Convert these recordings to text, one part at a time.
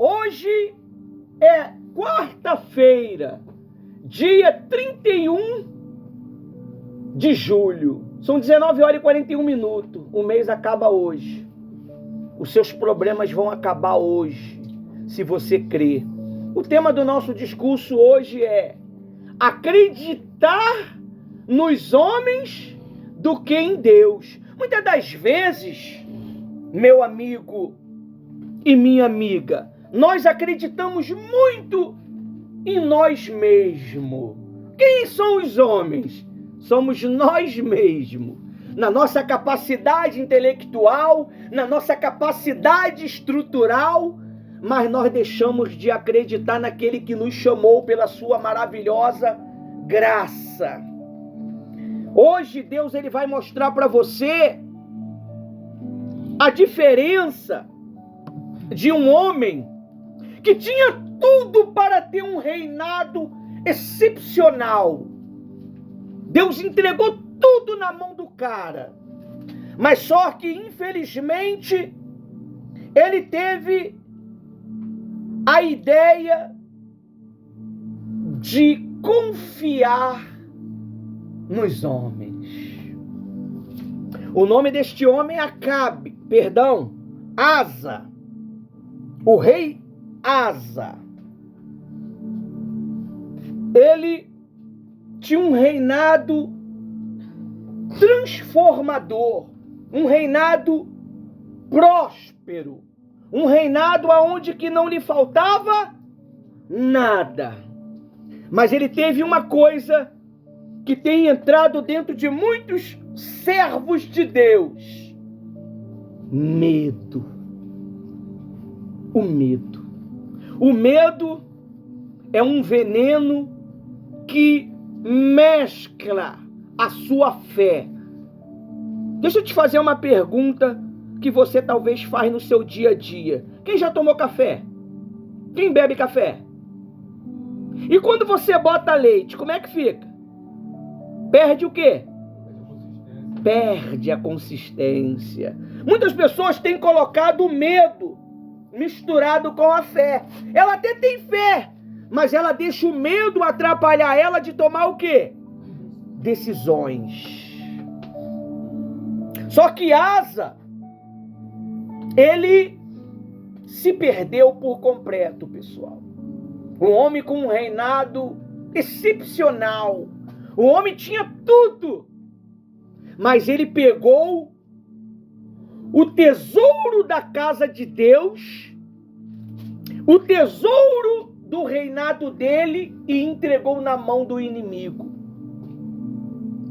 Hoje é quarta-feira, dia 31 de julho. São 19h41. O mês acaba hoje. Os seus problemas vão acabar hoje, se você crer. O tema do nosso discurso hoje é acreditar nos homens do que em Deus. Muitas das vezes, meu amigo e minha amiga, nós acreditamos muito em nós mesmos. Quem são os homens? Somos nós mesmos. Na nossa capacidade intelectual, na nossa capacidade estrutural, mas nós deixamos de acreditar naquele que nos chamou pela sua maravilhosa graça. Hoje Deus ele vai mostrar para você a diferença de um homem que tinha tudo para ter um reinado excepcional. Deus entregou tudo na mão do cara. Mas só que, infelizmente, ele teve a ideia de confiar nos homens. O nome deste homem é Asa. O rei Asa. Ele tinha um reinado transformador, um reinado próspero, um reinado aonde que não lhe faltava nada. Mas ele teve uma coisa que tem entrado dentro de muitos servos de Deus: medo. O medo. O medo é um veneno que mescla a sua fé. Deixa eu te fazer uma pergunta que você talvez faz no seu dia a dia. Quem já tomou café? Quem bebe café? E quando você bota leite, como é que fica? Perde o quê? Perde a consistência. Muitas pessoas têm colocado o medo misturado com a fé. Ela até tem fé, mas ela deixa o medo atrapalhar ela de tomar o quê? Decisões. Só que Asa, ele se perdeu por completo, pessoal. Um homem com um reinado excepcional. O homem tinha tudo. Mas ele pegou o tesouro da casa de Deus, o tesouro do reinado dele, e entregou na mão do inimigo.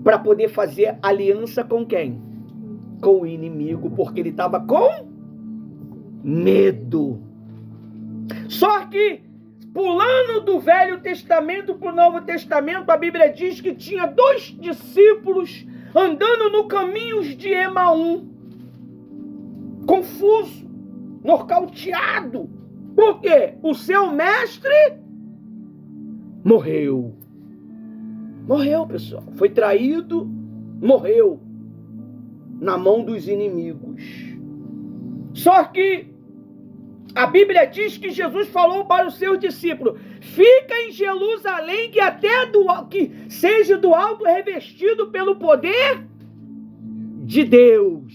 Para poder fazer aliança com quem? Com o inimigo, porque ele estava com medo. Só que, pulando do Velho Testamento para o Novo Testamento, a Bíblia diz que tinha 2 discípulos andando no caminho de Emaum, confuso, nocauteado. Por quê? O seu mestre morreu. Morreu, pessoal. Foi traído, morreu na mão dos inimigos. Só que a Bíblia diz que Jesus falou para os seus discípulos: fica em Jerusalém, que que seja do alto revestido pelo poder de Deus,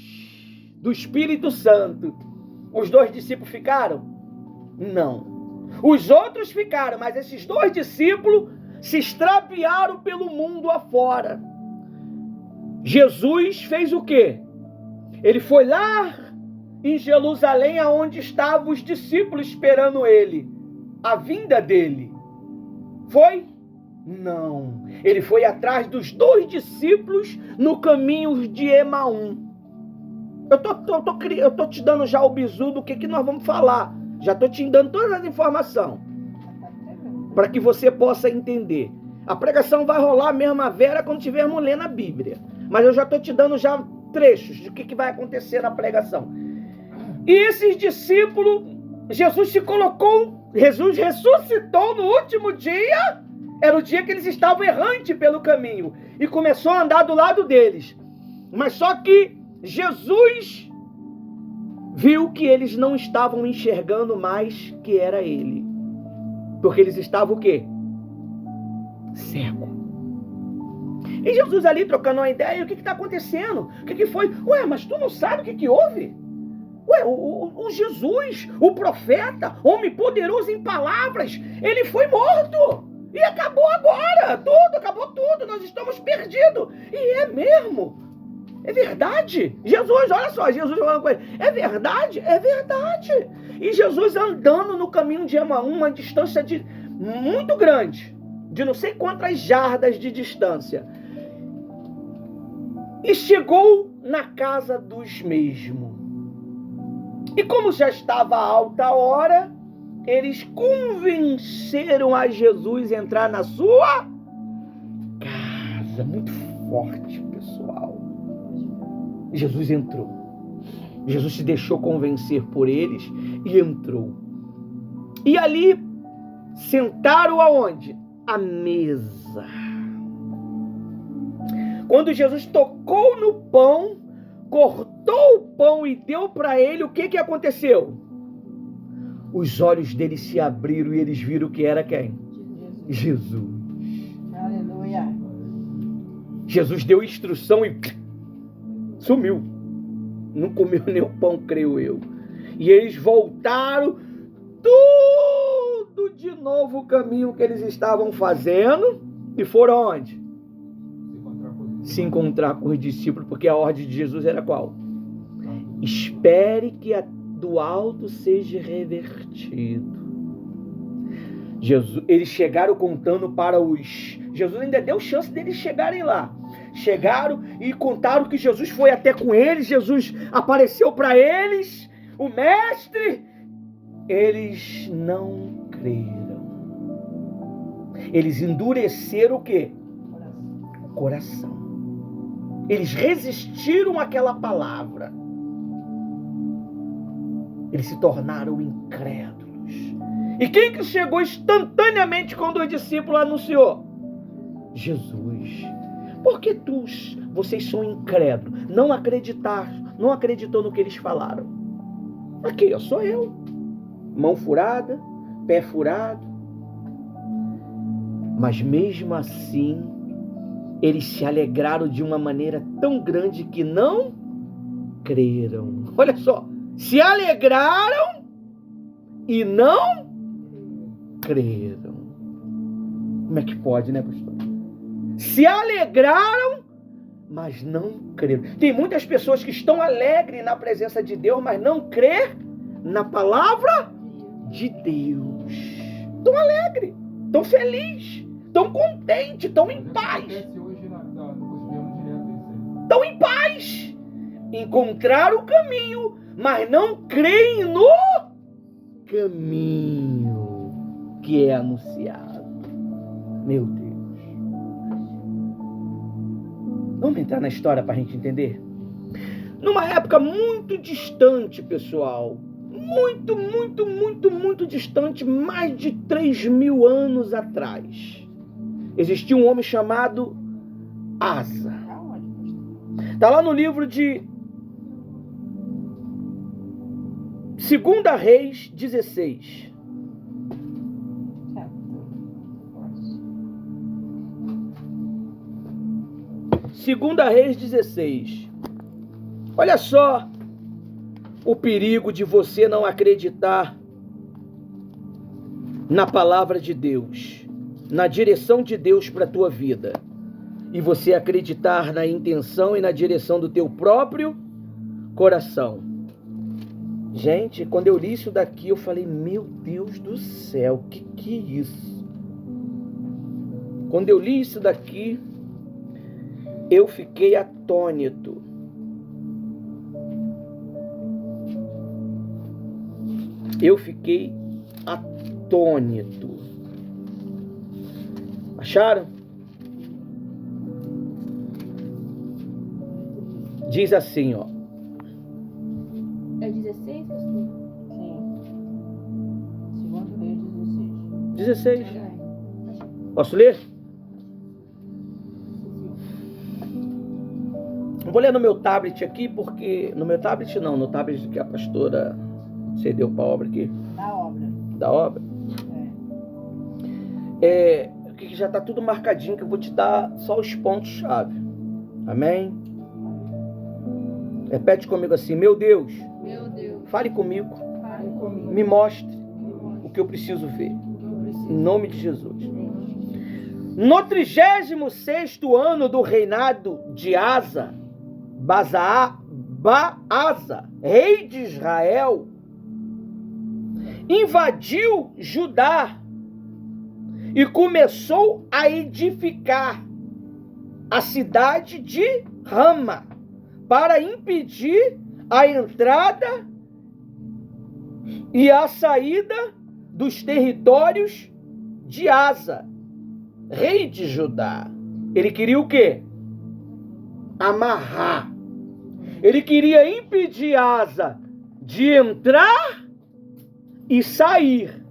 do Espírito Santo. Os 2 discípulos ficaram? Não. Os outros ficaram, mas esses 2 discípulos se extraviaram pelo mundo afora. Jesus fez o quê? Ele foi lá em Jerusalém, aonde estavam os discípulos esperando ele, a vinda dele. Foi? Não. Ele foi atrás dos 2 discípulos no caminho de Emaum. Eu tô te dando já o bizu do que nós vamos falar. Já tô te dando todas as informações para que você possa entender. A pregação vai rolar mesmo a vera quando estivermos lendo a Bíblia. Mas eu já tô te dando já trechos de que vai acontecer na pregação. E esses discípulos, Jesus ressuscitou no último dia. Era o dia que eles estavam errantes pelo caminho, e começou a andar do lado deles. Mas só que Jesus viu que eles não estavam enxergando mais que era ele. Porque eles estavam o quê? Cego. E Jesus ali trocando uma ideia, o que está acontecendo? O que foi? Ué, mas tu não sabe o que houve? Ué, o Jesus, o profeta, homem poderoso em palavras, ele foi morto. E acabou agora, acabou tudo, nós estamos perdidos. E é mesmo, é verdade. Jesus, olha só, Jesus falando com ele, é verdade, é verdade. E Jesus andando no caminho de Emaús, uma distância muito grande, de não sei quantas jardas de distância. E chegou na casa dos mesmos. E como já estava alta a hora, eles convenceram a Jesus a entrar na sua casa. Muito forte, pessoal. Jesus entrou. Jesus se deixou convencer por eles e entrou. E ali sentaram aonde? À mesa. Quando Jesus tocou no pão, cortou o pão e deu para ele, o que aconteceu? Os olhos deles se abriram e eles viram que era quem? Jesus. Aleluia. Jesus deu instrução e sumiu. Não comeu nem o pão, creio eu. E eles voltaram tudo de novo o caminho que eles estavam fazendo e foram onde? Se encontrar com os discípulos, porque a ordem de Jesus era qual? Espere que do alto seja revertido. Eles chegaram contando para os... Jesus ainda deu chance deles chegarem lá. Chegaram e contaram que Jesus foi até com eles, Jesus apareceu para eles, o mestre. Eles não creram. Eles endureceram o quê? O coração. Eles resistiram àquela palavra. Eles se tornaram incrédulos. E quem que chegou instantaneamente quando o discípulo anunciou? Jesus. Por que vocês são incrédulos? Não acreditou no que eles falaram. Aqui, sou eu. Mão furada, pé furado. Mas mesmo assim, eles se alegraram de uma maneira tão grande que não creram. Olha só, se alegraram e não creram. Como é que pode, né, pastor? Se alegraram, mas não creram. Tem muitas pessoas que estão alegres na presença de Deus, mas não crê na palavra de Deus. Estão alegres, estão felizes, estão contentes, estão em paz. Estão em paz. Encontraram o caminho, mas não creem no caminho que é anunciado. Meu Deus. Vamos entrar na história para a gente entender? Numa época muito distante, pessoal. Muito distante, mais de 3.000 anos atrás. Existia um homem chamado Asa. Está lá no livro de 2 Reis 16. Segunda Reis 16. Olha só o perigo de você não acreditar na palavra de Deus, na direção de Deus para a tua vida, e você acreditar na intenção e na direção do teu próprio coração. Gente, quando eu li isso daqui, eu falei, meu Deus do céu, que é isso? Quando eu li isso daqui, eu fiquei atônito. Eu fiquei atônito. Acharam? Diz assim, ó. É 16, pastor? Sim. 2 Reis 16. Posso ler? Vou ler no meu tablet aqui, porque... No meu tablet não, no tablet que a pastora cedeu para a obra aqui. Da obra. Da obra? Que já está tudo marcadinho, que eu vou te dar só os pontos-chave. Amém? Repete comigo assim: meu Deus, fale comigo, me mostre o que eu preciso ver. Em nome de Jesus. No 36º ano do reinado de Asa, Baasa, rei de Israel, invadiu Judá e começou a edificar a cidade de Rama para impedir a entrada e a saída dos territórios de Asa, rei de Judá. Ele queria o quê? Amarrar. Ele queria impedir Asa de entrar e sair.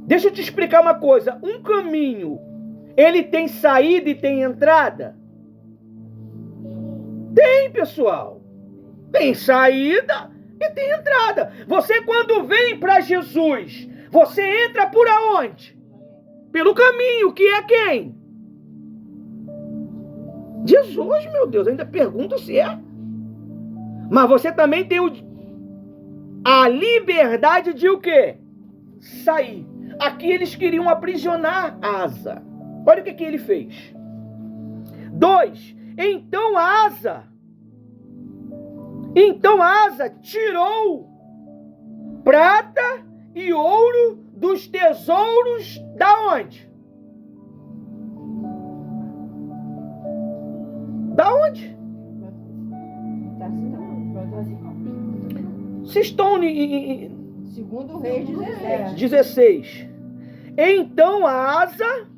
Deixa eu te explicar uma coisa. Um caminho, ele tem saída e tem entrada? Tem, pessoal. Tem saída e tem entrada. Você, quando vem para Jesus, você entra por aonde? Pelo caminho, que é quem? Jesus, meu Deus, ainda pergunta se é. Mas você também tem a liberdade de o quê? Sair. Aqui eles queriam aprisionar Asa. Olha o que ele fez. 2. Então Asa tirou prata e ouro dos tesouros da onde? Da onde? Vocês estão em... Segundo Reis 17. 16. Então Asa...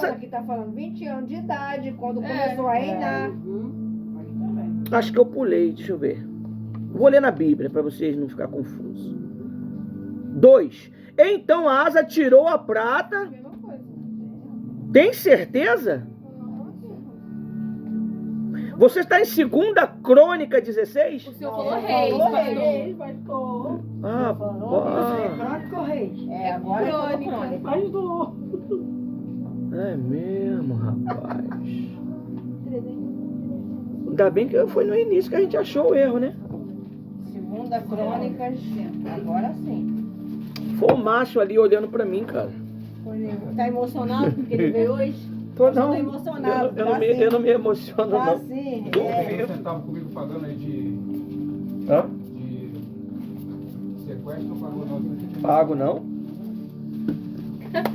Aqui está falando 20 anos de idade, quando começou a reinar. Acho que eu pulei, deixa eu ver. Vou ler na Bíblia, para vocês não ficar confusos. 2. Então Asa tirou a prata. Tem certeza? Você está em 2ª Crônica 16? O senhor falou reis, pastor. Crônica ou reis? Agora é crônica. Pastor. É mesmo, rapaz. Ainda bem que foi no início que a gente achou o erro, né? 2ª Crônicas, agora sim. Foi o macho ali olhando pra mim, cara. Tá emocionado porque ele veio hoje? Tô não. Tô emocionado. Eu não me emociono, tá não. Sim. Você estava comigo pagando aí de sequestro, não pagou não? Pago não.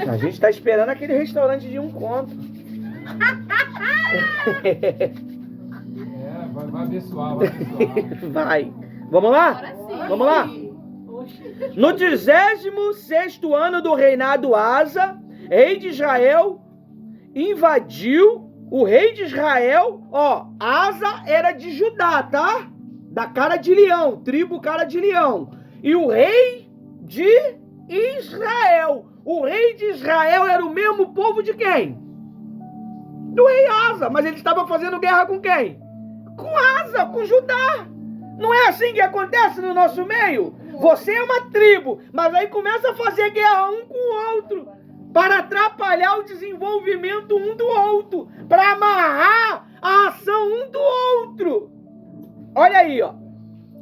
A gente tá esperando aquele restaurante de 1 conto. Vai abençoar. Vai. Vamos lá? Agora sim. Vamos lá? No 36º ano do reinado Asa, rei de Israel, invadiu o rei de Israel. Asa era de Judá, tá? Da cara de leão, tribo cara de leão. E o rei de Israel. O rei de Israel era o mesmo povo de quem? Do rei Asa. Mas ele estava fazendo guerra com quem? Com Asa, com Judá. Não é assim que acontece no nosso meio? Você é uma tribo, mas aí começa a fazer guerra um com o outro, para atrapalhar o desenvolvimento um do outro, para amarrar a ação um do outro. Olha aí, ó.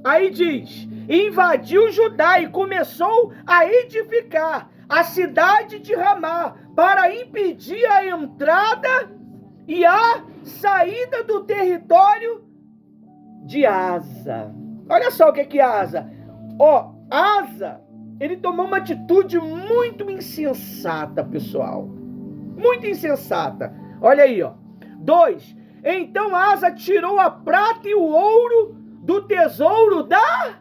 Aí diz: invadiu Judá e começou a edificar a cidade de Ramá para impedir a entrada e a saída do território de Asa. Olha só o que é Asa. Asa, ele tomou uma atitude muito insensata, pessoal. Muito insensata. Olha aí, 2. Então Asa tirou a prata e o ouro do tesouro da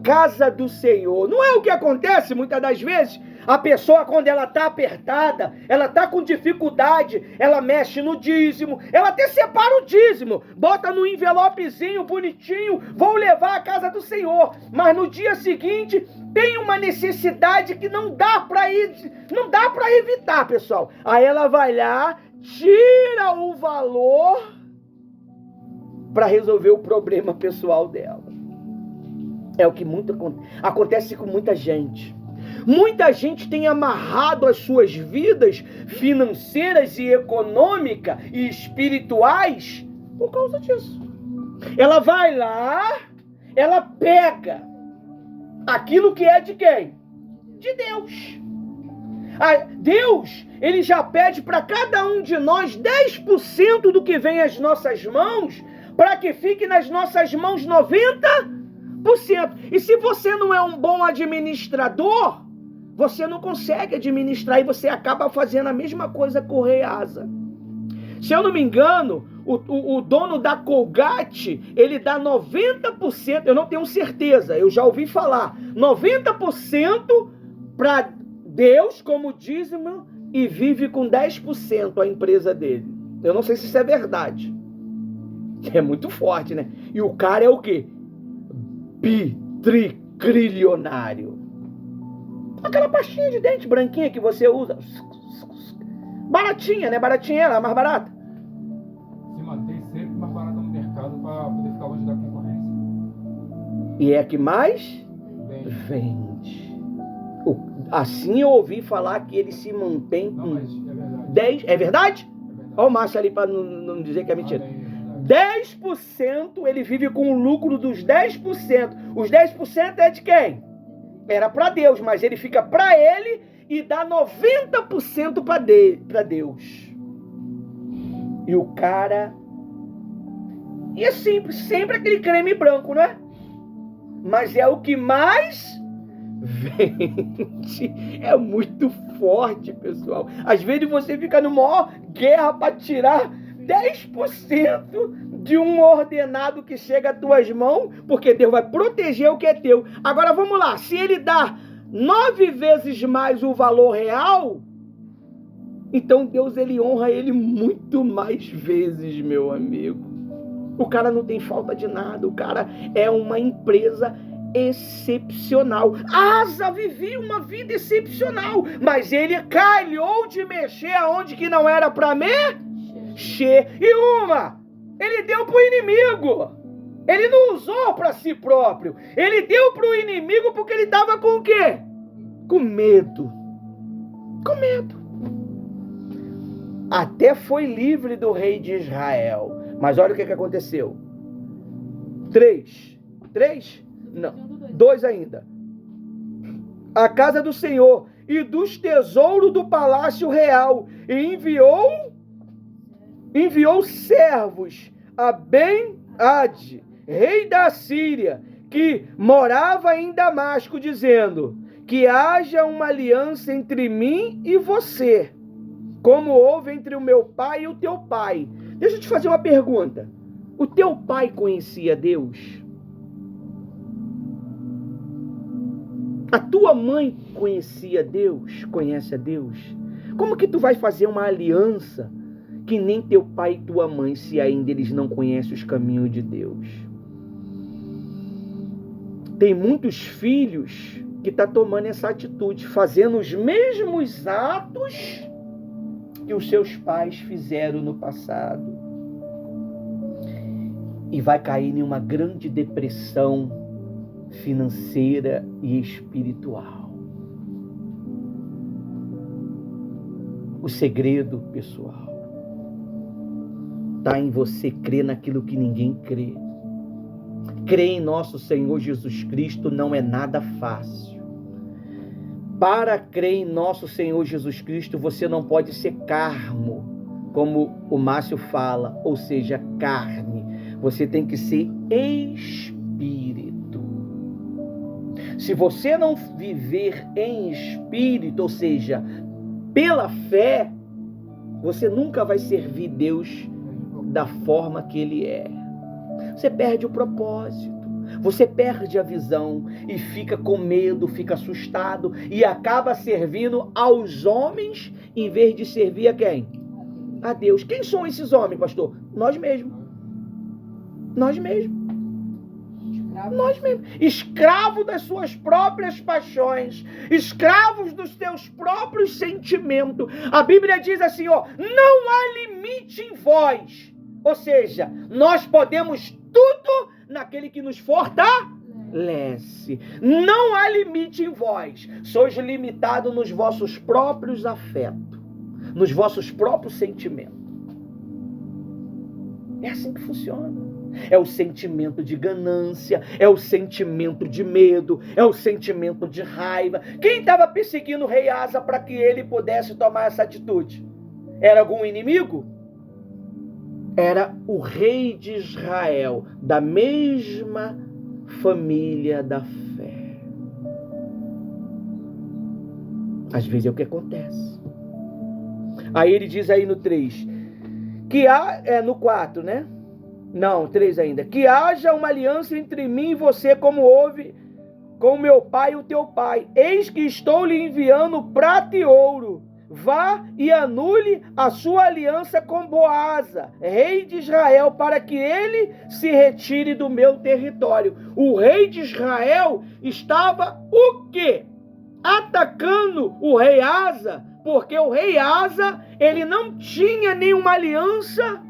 casa do Senhor. Não é o que acontece muitas das vezes? A pessoa, quando ela está apertada, ela está com dificuldade, ela mexe no dízimo, ela até separa o dízimo, bota no envelopezinho bonitinho, vou levar à casa do Senhor. Mas no dia seguinte, tem uma necessidade que não dá para evitar, pessoal. Aí ela vai lá, tira o valor para resolver o problema pessoal dela. É o que acontece com muita gente. Muita gente tem amarrado as suas vidas financeiras e econômicas e espirituais por causa disso. Ela vai lá, ela pega aquilo que é de quem? De Deus. Deus, ele já pede para cada um de nós 10% do que vem às nossas mãos, para que fique nas nossas mãos 90%. E se você não é um bom administrador, você não consegue administrar e você acaba fazendo a mesma coisa com o rei Asa. Se eu não me engano, o dono da Colgate, ele dá 90%, eu não tenho certeza, eu já ouvi falar, 90% para Deus como dízimo e vive com 10% a empresa dele. Eu não sei se isso é verdade. É muito forte, né? E o cara é o quê? Trilionário. Aquela pastinha de dente branquinha que você usa. Baratinha, né? Baratinha ela, mais barata. Se mantém sempre mais barata no mercado para poder ficar longe da concorrência. E é a que mais vende. Assim eu ouvi falar que ele se mantém com 10. É verdade? Olha o Márcio ali para não dizer que é mentira. 10% ele vive com o lucro dos 10%. Os 10% é de quem? Era para Deus, mas ele fica para ele e dá 90% para Deus. E o cara... E é simples, sempre aquele creme branco, não é? Mas é o que mais vende. É muito forte, pessoal. Às vezes você fica numa maior guerra para tirar 10% de um ordenado que chega às tuas mãos, porque Deus vai proteger o que é teu. Agora vamos lá, se ele dá 9 vezes mais o valor real, então Deus, ele honra ele muito mais vezes, meu amigo. O cara não tem falta de nada, o cara é uma empresa excepcional. Asa vivia uma vida excepcional, mas ele calhou de mexer aonde que não era para mexer. E ele deu para o inimigo. Ele não usou para si próprio. Ele deu para o inimigo porque ele estava com o quê? Com medo. Com medo. Até foi livre do rei de Israel. Mas olha o que aconteceu. 3? Não. 2 ainda. A casa do Senhor e dos tesouros do palácio real. E enviou servos a Ben-Ad, rei da Síria, que morava em Damasco, dizendo: que haja uma aliança entre mim e você, como houve entre o meu pai e o teu pai. Deixa eu te fazer uma pergunta. O teu pai conhecia Deus? A tua mãe conhecia Deus? Conhece a Deus? Como que tu vai fazer uma aliança que nem teu pai e tua mãe, se ainda eles não conhecem os caminhos de Deus? Tem muitos filhos que estão tomando essa atitude, fazendo os mesmos atos que os seus pais fizeram no passado. E vai cair em uma grande depressão financeira e espiritual. O segredo, pessoal, está em você crer naquilo que ninguém crê. Crer em nosso Senhor Jesus Cristo não é nada fácil. Para crer em nosso Senhor Jesus Cristo, você não pode ser carmo, como o Márcio fala, ou seja, carne. Você tem que ser espírito. Se você não viver em espírito, ou seja, pela fé, você nunca vai servir Deus da forma que Ele é. Você perde o propósito, você perde a visão e fica com medo, fica assustado e acaba servindo aos homens em vez de servir a quem? A Deus. Quem são esses homens, pastor? Nós mesmos. Nós mesmos. Nós mesmos. Escravo das suas próprias paixões. Escravos dos teus próprios sentimentos. A Bíblia diz assim, ó, não há limite em vós. Ou seja, nós podemos tudo naquele que nos fortalece. Não há limite em vós. Sois limitados nos vossos próprios afetos. Nos vossos próprios sentimentos. É assim que funciona. É o sentimento de ganância, é o sentimento de medo, é o sentimento de raiva. Quem estava perseguindo o rei Asa para que ele pudesse tomar essa atitude? Era algum inimigo? Era o rei de Israel, da mesma família da fé. Às vezes é o que acontece. Aí ele diz aí no 3, no 4, né? Não, 3 ainda. Que haja uma aliança entre mim e você, como houve com meu pai e o teu pai. Eis que estou lhe enviando prata e ouro. Vá e anule a sua aliança com Boasa, rei de Israel, para que ele se retire do meu território. O rei de Israel estava o quê? Atacando o rei Asa, porque o rei Asa, ele não tinha nenhuma aliança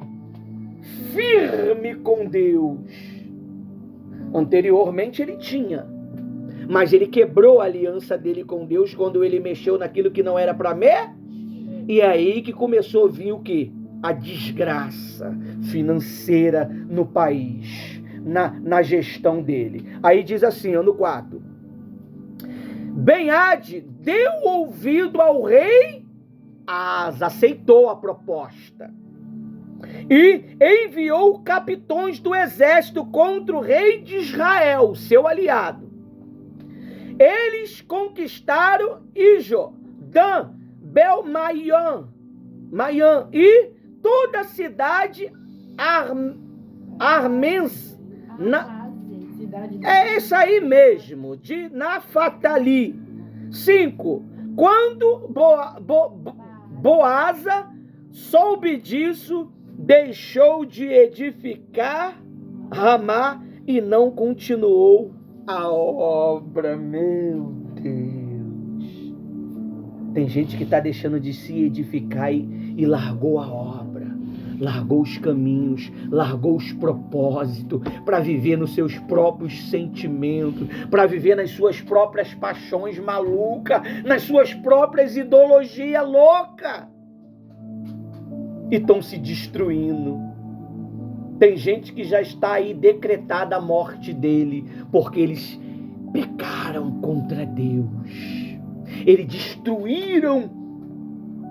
firme com Deus. Anteriormente ele tinha, mas ele quebrou a aliança dele com Deus quando ele mexeu naquilo que não era para mexer. E é aí que começou a vir o quê? A desgraça financeira no país, na gestão dele. Aí diz assim, no 4. Ben-Hadad deu ouvido ao rei Asa, aceitou a proposta. E enviou capitões do exército contra o rei de Israel, seu aliado. Eles conquistaram Ijo, Dan, Bel-Maian e toda a cidade Armens. É isso aí mesmo, de Naftali. 5. Quando Boasa soube disso, deixou de edificar Ramá e não continuou a obra. Meu Deus. Tem gente que está deixando de se edificar e largou a obra, largou os caminhos, largou os propósitos para viver nos seus próprios sentimentos, para viver nas suas próprias paixões malucas, nas suas próprias ideologias loucas. E estão se destruindo. Tem gente que já está aí decretada a morte dele, porque eles pecaram contra Deus. Eles destruíram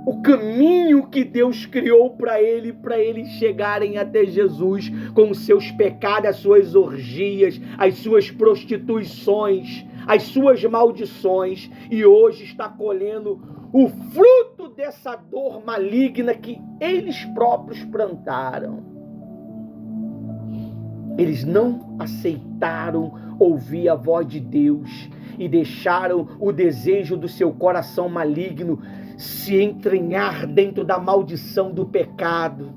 o caminho que Deus criou para eles chegarem até Jesus com os seus pecados, as suas orgias, as suas prostituições, as suas maldições, e hoje está colhendo o fruto dessa dor maligna que eles próprios plantaram. Eles não aceitaram ouvir a voz de Deus e deixaram o desejo do seu coração maligno se entranhar dentro da maldição do pecado.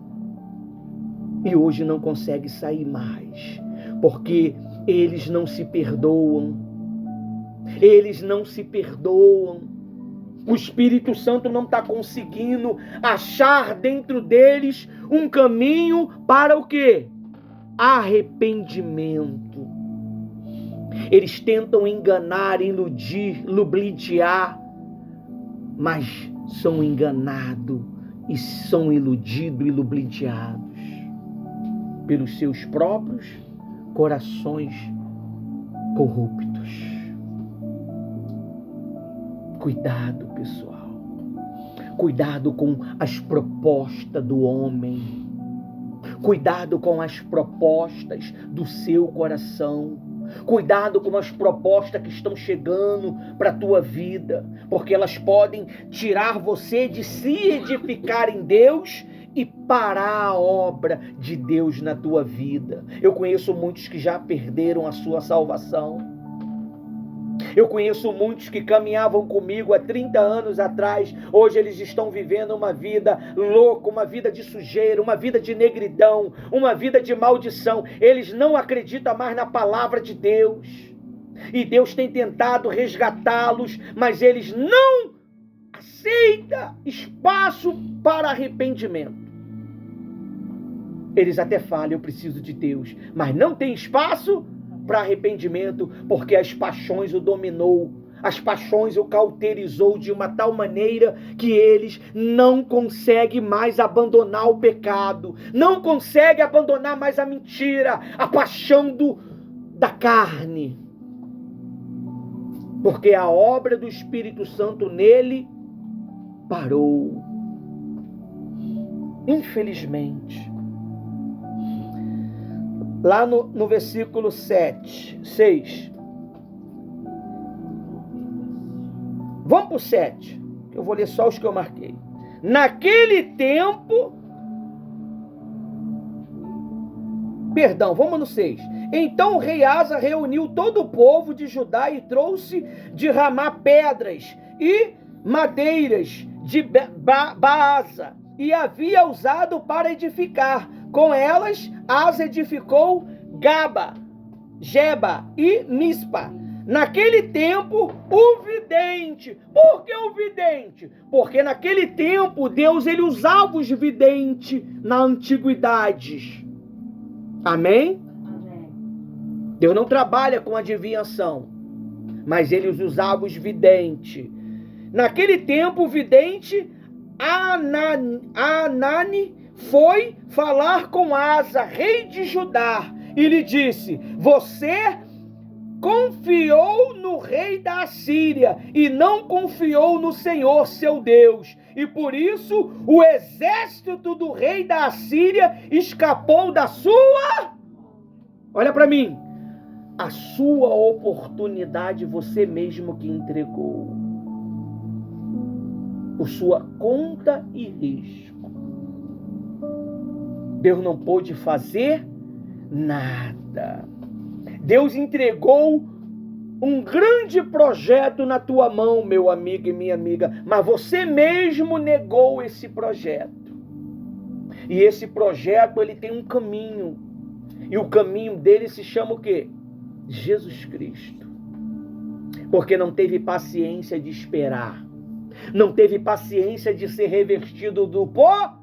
E hoje não consegue sair mais, porque eles não se perdoam. Eles não se perdoam. O Espírito Santo não está conseguindo achar dentro deles um caminho para o quê? Arrependimento. Eles tentam enganar, iludir, ludibriar, mas são enganados e são iludidos e ludibriados pelos seus próprios corações corruptos. Cuidado, pessoal. Cuidado com as propostas do homem. Cuidado com as propostas do seu coração. Cuidado com as propostas que estão chegando para a tua vida, porque elas podem tirar você de se edificar em Deus e parar a obra de Deus na tua vida. Eu conheço muitos que já perderam a sua salvação. Eu conheço muitos que caminhavam comigo há 30 anos atrás. Hoje eles estão vivendo uma vida louca, uma vida de sujeira, uma vida de negridão, uma vida de maldição. Eles não acreditam mais na palavra de Deus. E Deus tem tentado resgatá-los, mas eles não aceitam espaço para arrependimento. Eles até falam, eu preciso de Deus, mas não tem espaço para arrependimento, porque as paixões o dominou, as paixões o cauterizou de uma tal maneira que eles não conseguem mais abandonar o pecado, não conseguem abandonar mais a mentira, a paixão da carne, porque a obra do Espírito Santo nele parou. Infelizmente. Lá no versículo 6. Vamos para o 7, que eu vou ler só os que eu marquei. Naquele tempo... Perdão, vamos no 6. Então o rei Asa reuniu todo o povo de Judá e trouxe de Ramá pedras e madeiras de Baasa, e havia usado para edificar. Com elas, Asa edificou Geba e Mispa. Naquele tempo, o vidente. Por que o vidente? Porque naquele tempo, Deus ele usava os videntes na antiguidade. Amém? Amém. Deus não trabalha com adivinhação, mas ele usava os videntes. Naquele tempo, o vidente Anani foi falar com Asa, rei de Judá, e lhe disse: você confiou no rei da Assíria e não confiou no Senhor seu Deus, e por isso o exército do rei da Assíria escapou da sua... Olha para mim, a sua oportunidade você mesmo que entregou, por sua conta e risco. Deus não pôde fazer nada. Deus entregou um grande projeto na tua mão, meu amigo e minha amiga, mas você mesmo negou esse projeto. E esse projeto, ele tem um caminho, e o caminho dele se chama o quê? Jesus Cristo. Porque não teve paciência de esperar, não teve paciência de ser revestido do poder.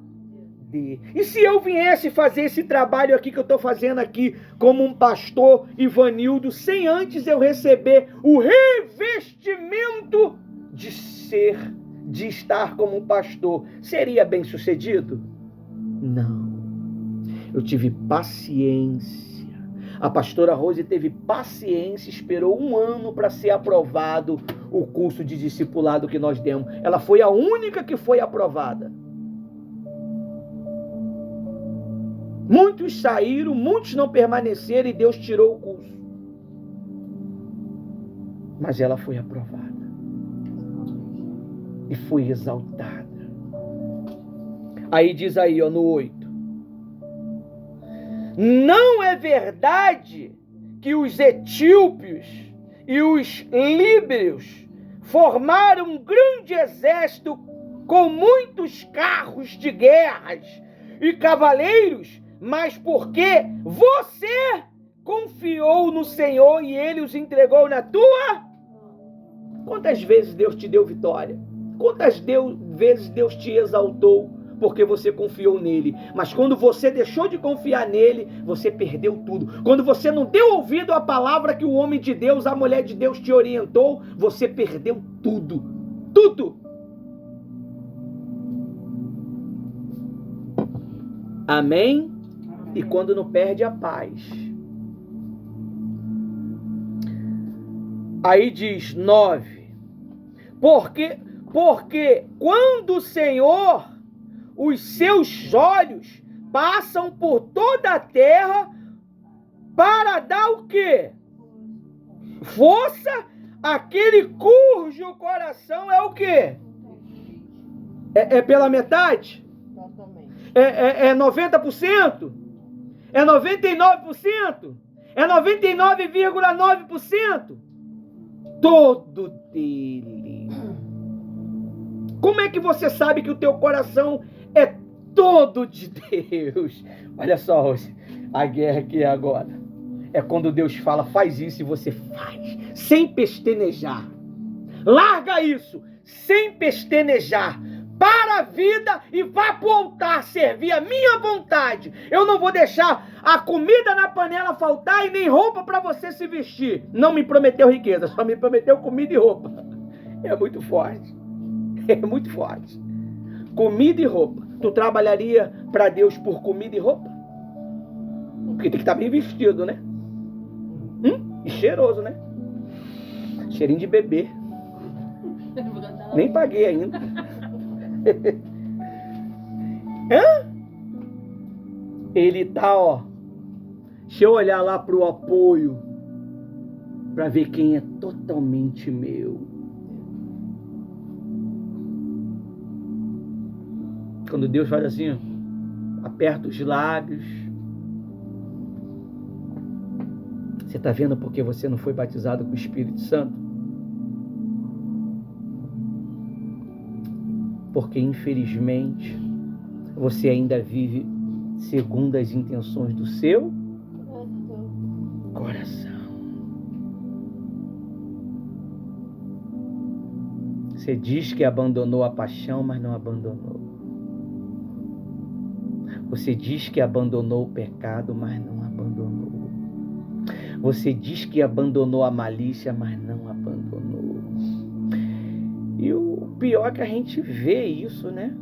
E se eu viesse fazer esse trabalho aqui que eu estou fazendo aqui como um pastor Ivanildo, sem antes eu receber o revestimento de estar como um pastor, seria bem sucedido? Não. Eu tive paciência. A pastora Rose teve paciência, esperou 1 ano para ser aprovado o curso de discipulado que nós demos. Ela foi a única que foi aprovada. Muitos saíram, muitos não permaneceram e Deus tirou o curso. Mas ela foi aprovada. E foi exaltada. Aí diz aí, ó, no 8. Não é verdade que os etíopes e os líbios formaram um grande exército com muitos carros de guerras e cavaleiros, mas porque você confiou no Senhor e Ele os entregou na tua... Quantas vezes Deus te deu vitória? Quantas vezes Deus te exaltou porque você confiou nele? Mas quando você deixou de confiar nele, você perdeu tudo. Quando você não deu ouvido à palavra que o homem de Deus, a mulher de Deus te orientou, você perdeu tudo. Tudo. Amém? E quando não perde a paz. Aí diz 9. Porque quando o Senhor, os seus olhos passam por toda a terra para dar o quê? Força àquele cujo coração é o quê? É pela metade? É 90%? É 99%? É 99,9%? todo dele. Como é que você sabe que o teu coração é todo de Deus? Olha só a guerra que é agora. É quando Deus fala, faz isso, e você faz, sem pestanejar. Larga isso, sem pestanejar. Para a vida e vá para o altar servir a minha vontade. Eu não vou deixar a comida na panela faltar e nem roupa para você se vestir. Não me prometeu riqueza, só me prometeu comida e roupa. É muito forte. É muito forte. Comida e roupa. Tu trabalharia para Deus por comida e roupa? Porque tem que estar bem vestido, né? E cheiroso, né? Cheirinho de bebê. Nem paguei ainda. Ele tá, ó. Deixa eu olhar lá pro apoio para ver quem é totalmente meu. Quando Deus faz assim, ó, aperta os lábios. Você tá vendo porque você não foi batizado com o Espírito Santo? Porque infelizmente você ainda vive segundo as intenções do seu coração. Você diz que abandonou a paixão, mas não abandonou. Você diz que abandonou o pecado, mas não abandonou. Você diz que abandonou a malícia, mas não abandonou. E o pior é que a gente vê isso, né?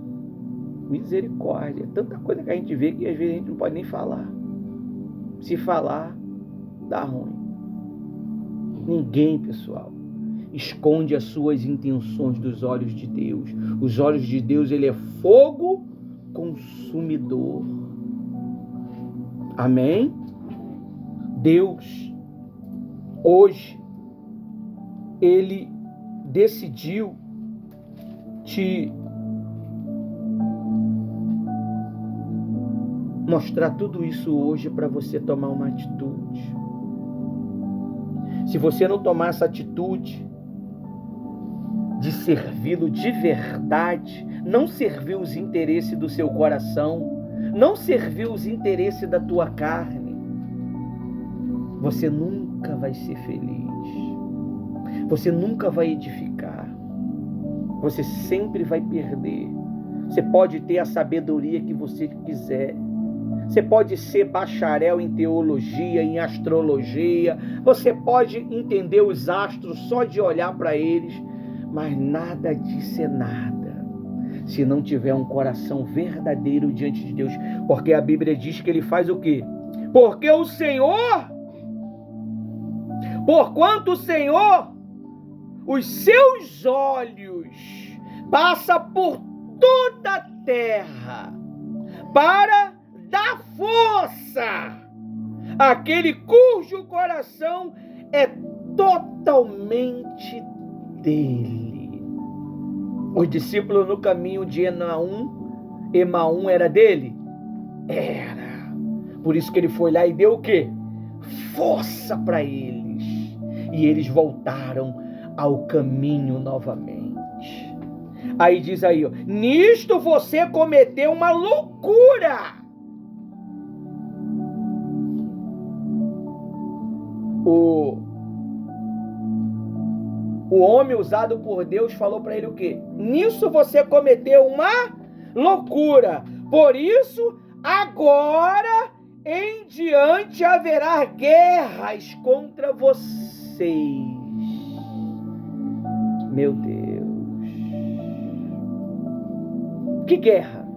Misericórdia. Tanta coisa que a gente vê que às vezes a gente não pode nem falar. Se falar, dá ruim. Ninguém, pessoal, esconde as suas intenções dos olhos de Deus. Os olhos de Deus, ele é fogo consumidor. Amém? Deus, hoje, ele decidiu te mostrar tudo isso hoje para você tomar uma atitude. Se você não tomar essa atitude de servi-lo de verdade, não servir os interesses do seu coração, não servir os interesses da tua carne, você nunca vai ser feliz. Você nunca vai edificar. Você sempre vai perder. Você pode ter a sabedoria que você quiser. Você pode ser bacharel em teologia, em astrologia. Você pode entender os astros só de olhar para eles. Mas nada disso é nada, se não tiver um coração verdadeiro diante de Deus. Porque a Bíblia diz que ele faz o quê? Porque o Senhor, porquanto o Senhor, os seus olhos passa por toda a terra para dar força àquele cujo coração é totalmente dele. Os discípulos no caminho de Emaum era dele? Era. Por isso que ele foi lá e deu o quê? Força para eles. E eles voltaram ao caminho novamente. Aí diz aí, ó, nisto você cometeu uma loucura. O homem usado por Deus falou para ele o quê? Nisso você cometeu uma loucura. Por isso, agora em diante haverá guerras contra vocês. Meu Deus. Que guerra?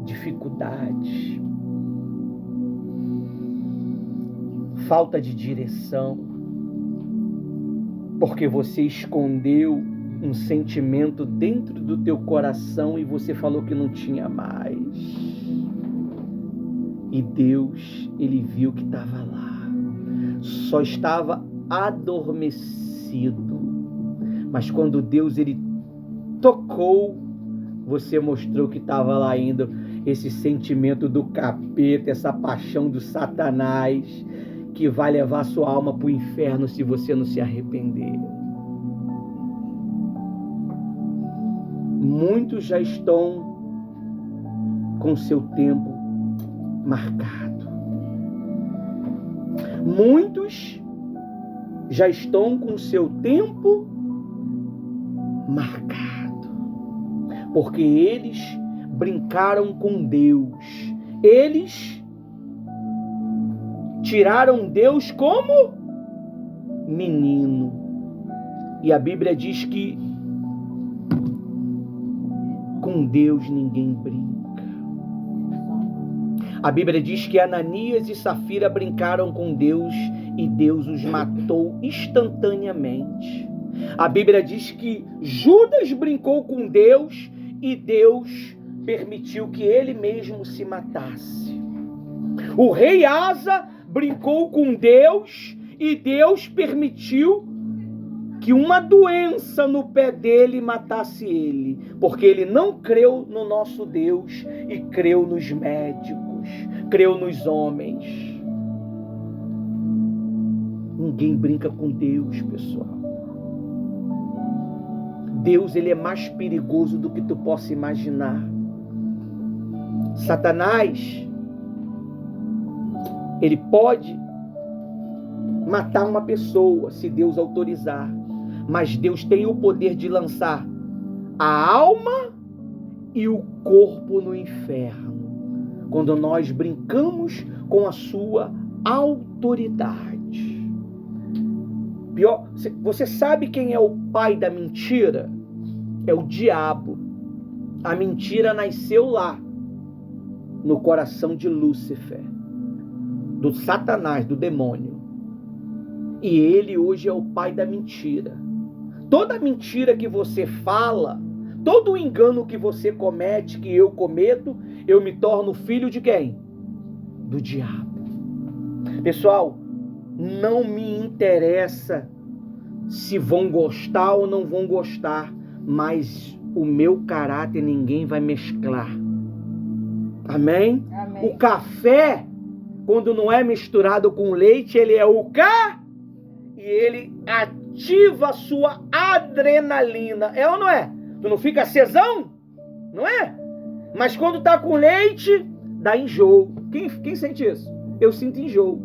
Dificuldade. Falta de direção. Porque você escondeu um sentimento dentro do teu coração e você falou que não tinha mais. E Deus, ele viu que estava lá. Só estava adormecido. Mas quando Deus, ele tocou, você mostrou que estava lá ainda esse sentimento do capeta, essa paixão do Satanás, que vai levar sua alma para o inferno se você não se arrepender. Muitos já estão com seu tempo marcado. Muitos já estão com seu tempo marcado. Porque eles brincaram com Deus. Eles tiraram Deus como menino. E a Bíblia diz que com Deus ninguém brinca. A Bíblia diz que Ananias e Safira brincaram com Deus e Deus os matou instantaneamente. A Bíblia diz que Judas brincou com Deus e Deus permitiu que ele mesmo se matasse. O rei Asa brincou com Deus e Deus permitiu que uma doença no pé dele matasse ele, porque ele não creu no nosso Deus e creu nos médicos, creu nos homens. Ninguém brinca com Deus, pessoal. Deus, ele é mais perigoso do que tu possa imaginar. Satanás, ele pode matar uma pessoa se Deus autorizar, mas Deus tem o poder de lançar a alma e o corpo no inferno, quando nós brincamos com a sua autoridade. Pior, você sabe quem é o pai da mentira? É o diabo. A mentira nasceu lá, no coração de Lúcifer, do Satanás, do demônio. E ele hoje é o pai da mentira. Toda mentira que você fala, todo engano que você comete, que eu cometo, eu me torno filho de quem? Do diabo. Pessoal, não me interessa se vão gostar ou não vão gostar, mas o meu caráter ninguém vai mesclar. Amém? Amém. O café, quando não é misturado com leite, ele é o cá e ele ativa a sua adrenalina. É ou não é? Tu não fica acesão? Não é? Mas quando tá com leite, dá enjoo. Quem sente isso? Eu sinto enjoo.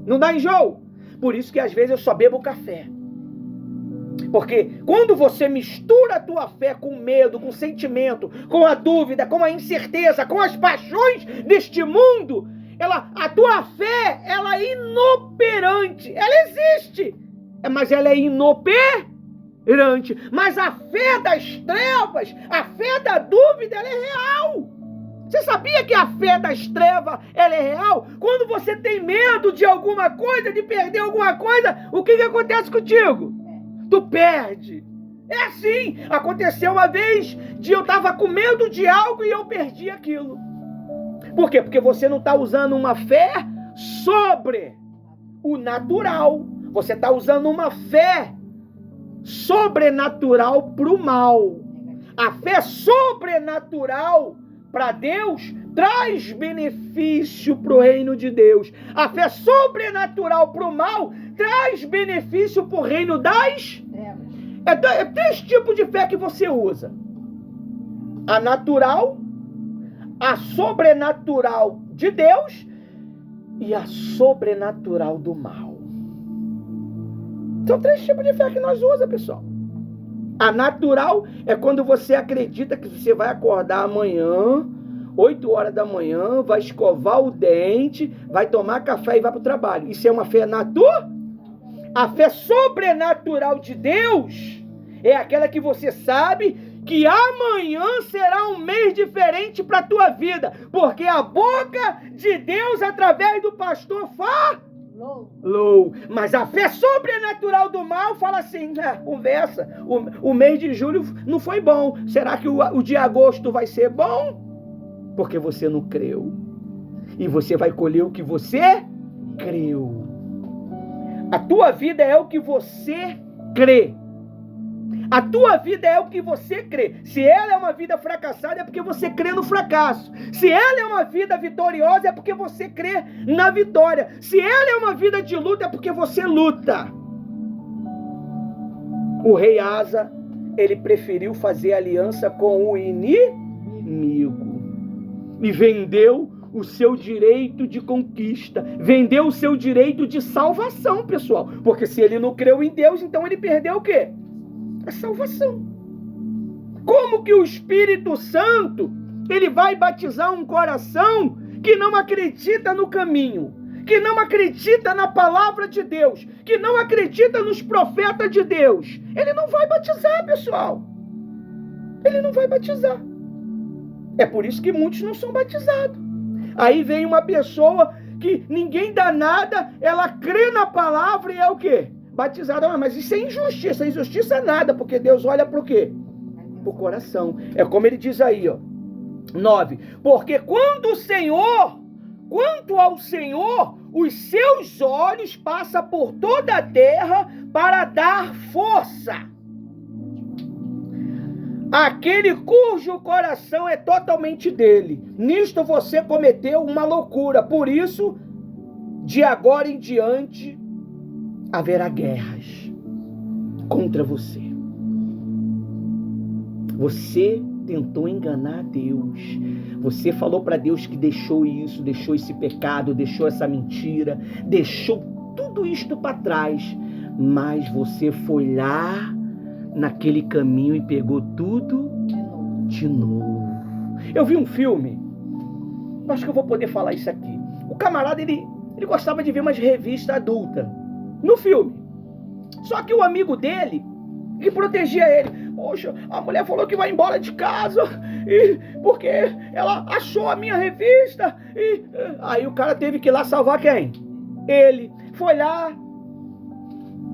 Não dá enjoo? Por isso que às vezes eu só bebo café. Porque quando você mistura a tua fé com medo, com sentimento, com a dúvida, com a incerteza, com as paixões deste mundo, a tua fé, ela é inoperante. Ela existe, mas ela é inoperante. Mas a fé das trevas, a fé da dúvida, ela é real. Você sabia que a fé das trevas, ela é real? Quando você tem medo de alguma coisa, de perder alguma coisa, o que acontece contigo? Tu perde. É assim. Aconteceu uma vez de eu estava com medo de algo e eu perdi aquilo. Por quê? Porque você não está usando uma fé sobre o natural. Você está usando uma fé sobrenatural para o mal. A fé sobrenatural para Deus traz benefício para o reino de Deus. A fé sobrenatural para o mal traz benefício para o reino das... É 3 tipos de fé que você usa. A natural, a sobrenatural de Deus e a sobrenatural do mal. São 3 tipos de fé que nós usamos, pessoal. A natural é quando você acredita que você vai acordar amanhã, 8 horas da manhã, vai escovar o dente, vai tomar café e vai para o trabalho. Isso é uma fé natural. A fé sobrenatural de Deus é aquela que você sabe que amanhã será um mês diferente para a tua vida, porque a boca de Deus, através do pastor, falou. Mas a fé sobrenatural do mal fala assim, conversa, o mês de julho não foi bom, será que o de agosto vai ser bom? Porque você não creu, e você vai colher o que você creu. A tua vida é o que você crê. A tua vida é o que você crê. Se ela é uma vida fracassada, é porque você crê no fracasso. Se ela é uma vida vitoriosa, é porque você crê na vitória. Se ela é uma vida de luta, é porque você luta. O rei Asa, ele preferiu fazer aliança com o inimigo e vendeu o seu direito de conquista, vendeu o seu direito de salvação, pessoal. Porque se ele não creu em Deus, então ele perdeu o quê? A salvação. Como que o Espírito Santo, ele vai batizar um coração que não acredita no caminho, que não acredita na palavra de Deus, que não acredita nos profetas de Deus? Ele não vai batizar, pessoal. Ele não vai batizar. É por isso que muitos não são batizados. Aí vem uma pessoa que ninguém dá nada, ela crê na palavra e é o quê? Batizada. Mas isso é injustiça. Injustiça é nada, porque Deus olha para o quê? Para o coração. É como ele diz aí, ó, 9. Porque quanto ao Senhor, os seus olhos passam por toda a terra para dar força àquele cujo coração é totalmente dele. Nisto você cometeu uma loucura. Por isso, de agora em diante, haverá guerras contra você. Você tentou enganar Deus. Você falou para Deus que deixou isso, deixou esse pecado, deixou essa mentira, deixou tudo isto para trás. Mas você foi lá naquele caminho e pegou tudo de novo. Eu vi um filme, acho que eu vou poder falar isso aqui. O camarada, ele gostava de ver umas revistas adultas no filme. Só que o amigo dele, que protegia ele, poxa, a mulher falou que vai embora de casa porque ela achou a minha revista. E aí o cara teve que ir lá salvar quem? Ele. Foi lá,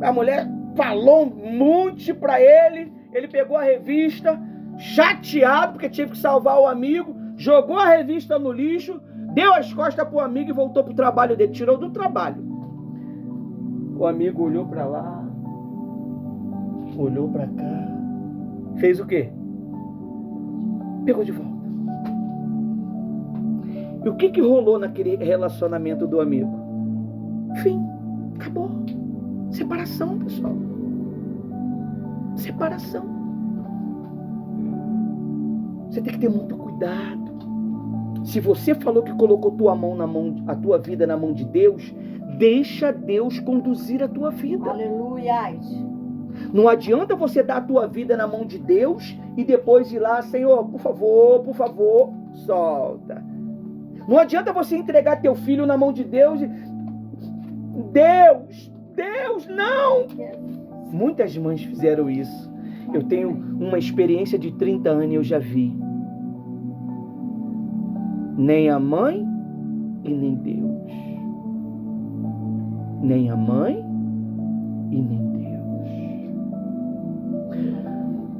a mulher falou um monte pra ele, ele pegou a revista, chateado porque tinha que salvar o amigo, jogou a revista no lixo, deu as costas pro amigo e voltou pro trabalho dele, tirou do trabalho. O amigo olhou pra lá, olhou pra cá, fez o quê? Pegou de volta. E o que rolou naquele relacionamento do amigo? Fim, acabou. Separação, pessoal. Separação. Você tem que ter muito cuidado. Se você falou que colocou a tua vida na mão de Deus, deixa Deus conduzir a tua vida. Aleluia. Não adianta você dar a tua vida na mão de Deus e depois ir lá, Senhor, por favor, solta. Não adianta você entregar teu filho na mão de Deus e Deus, não! Muitas mães fizeram isso. Eu tenho uma experiência de 30 anos e eu já vi. Nem a mãe e nem Deus. Nem a mãe e nem Deus.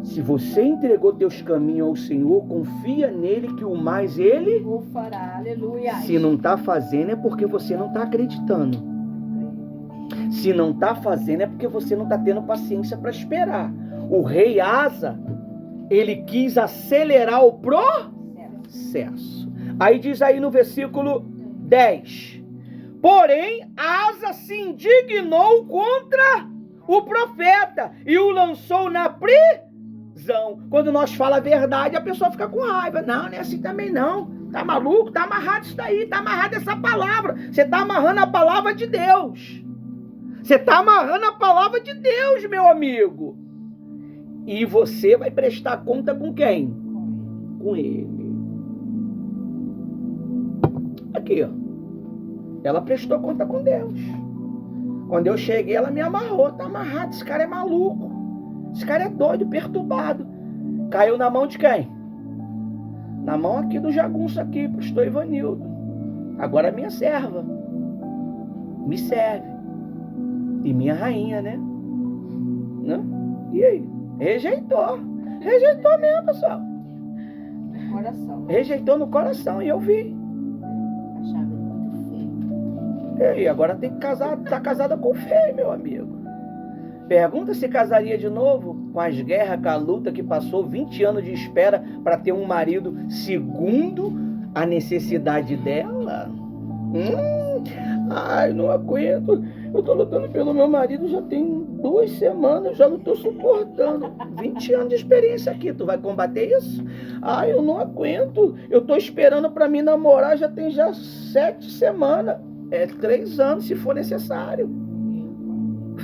Se você entregou teus caminhos ao Senhor, confia nele que o mais ele o fará. Aleluia. Se não está fazendo é porque você não está acreditando. Se não está fazendo é porque você não está tendo paciência para esperar. O rei Asa, ele quis acelerar o processo. Aí diz aí no versículo 10. Porém, Asa se indignou contra o profeta e o lançou na prisão. Quando nós falamos a verdade, a pessoa fica com raiva. Não é assim também não. Tá maluco? Tá amarrado isso daí. Tá amarrado essa palavra. Você tá amarrando a palavra de Deus. Você está amarrando a palavra de Deus, meu amigo. E você vai prestar conta com quem? Com ele. Aqui, ó. Ela prestou conta com Deus. Quando eu cheguei, ela me amarrou. Tá amarrado, esse cara é maluco. Esse cara é doido, perturbado. Caiu na mão de quem? Na mão aqui do jagunço aqui, pastor Ivanildo. Agora é minha serva. Me serve. E minha rainha, né? Não? E aí? Rejeitou. Rejeitou mesmo, pessoal. No coração. Rejeitou no coração e eu vi. Achava muito feio. E aí, agora tem que casar, tá casada com feio, meu amigo. Pergunta se casaria de novo com as guerras, com a luta que passou 20 anos de espera para ter um marido segundo a necessidade dela. Ai, não aguento. Eu tô lutando pelo meu marido já tem 2 semanas, já não tô suportando. 20 anos de experiência aqui, tu vai combater isso? Ai, eu não aguento. Eu tô esperando para me namorar já tem 7 semanas. 3 anos se for necessário.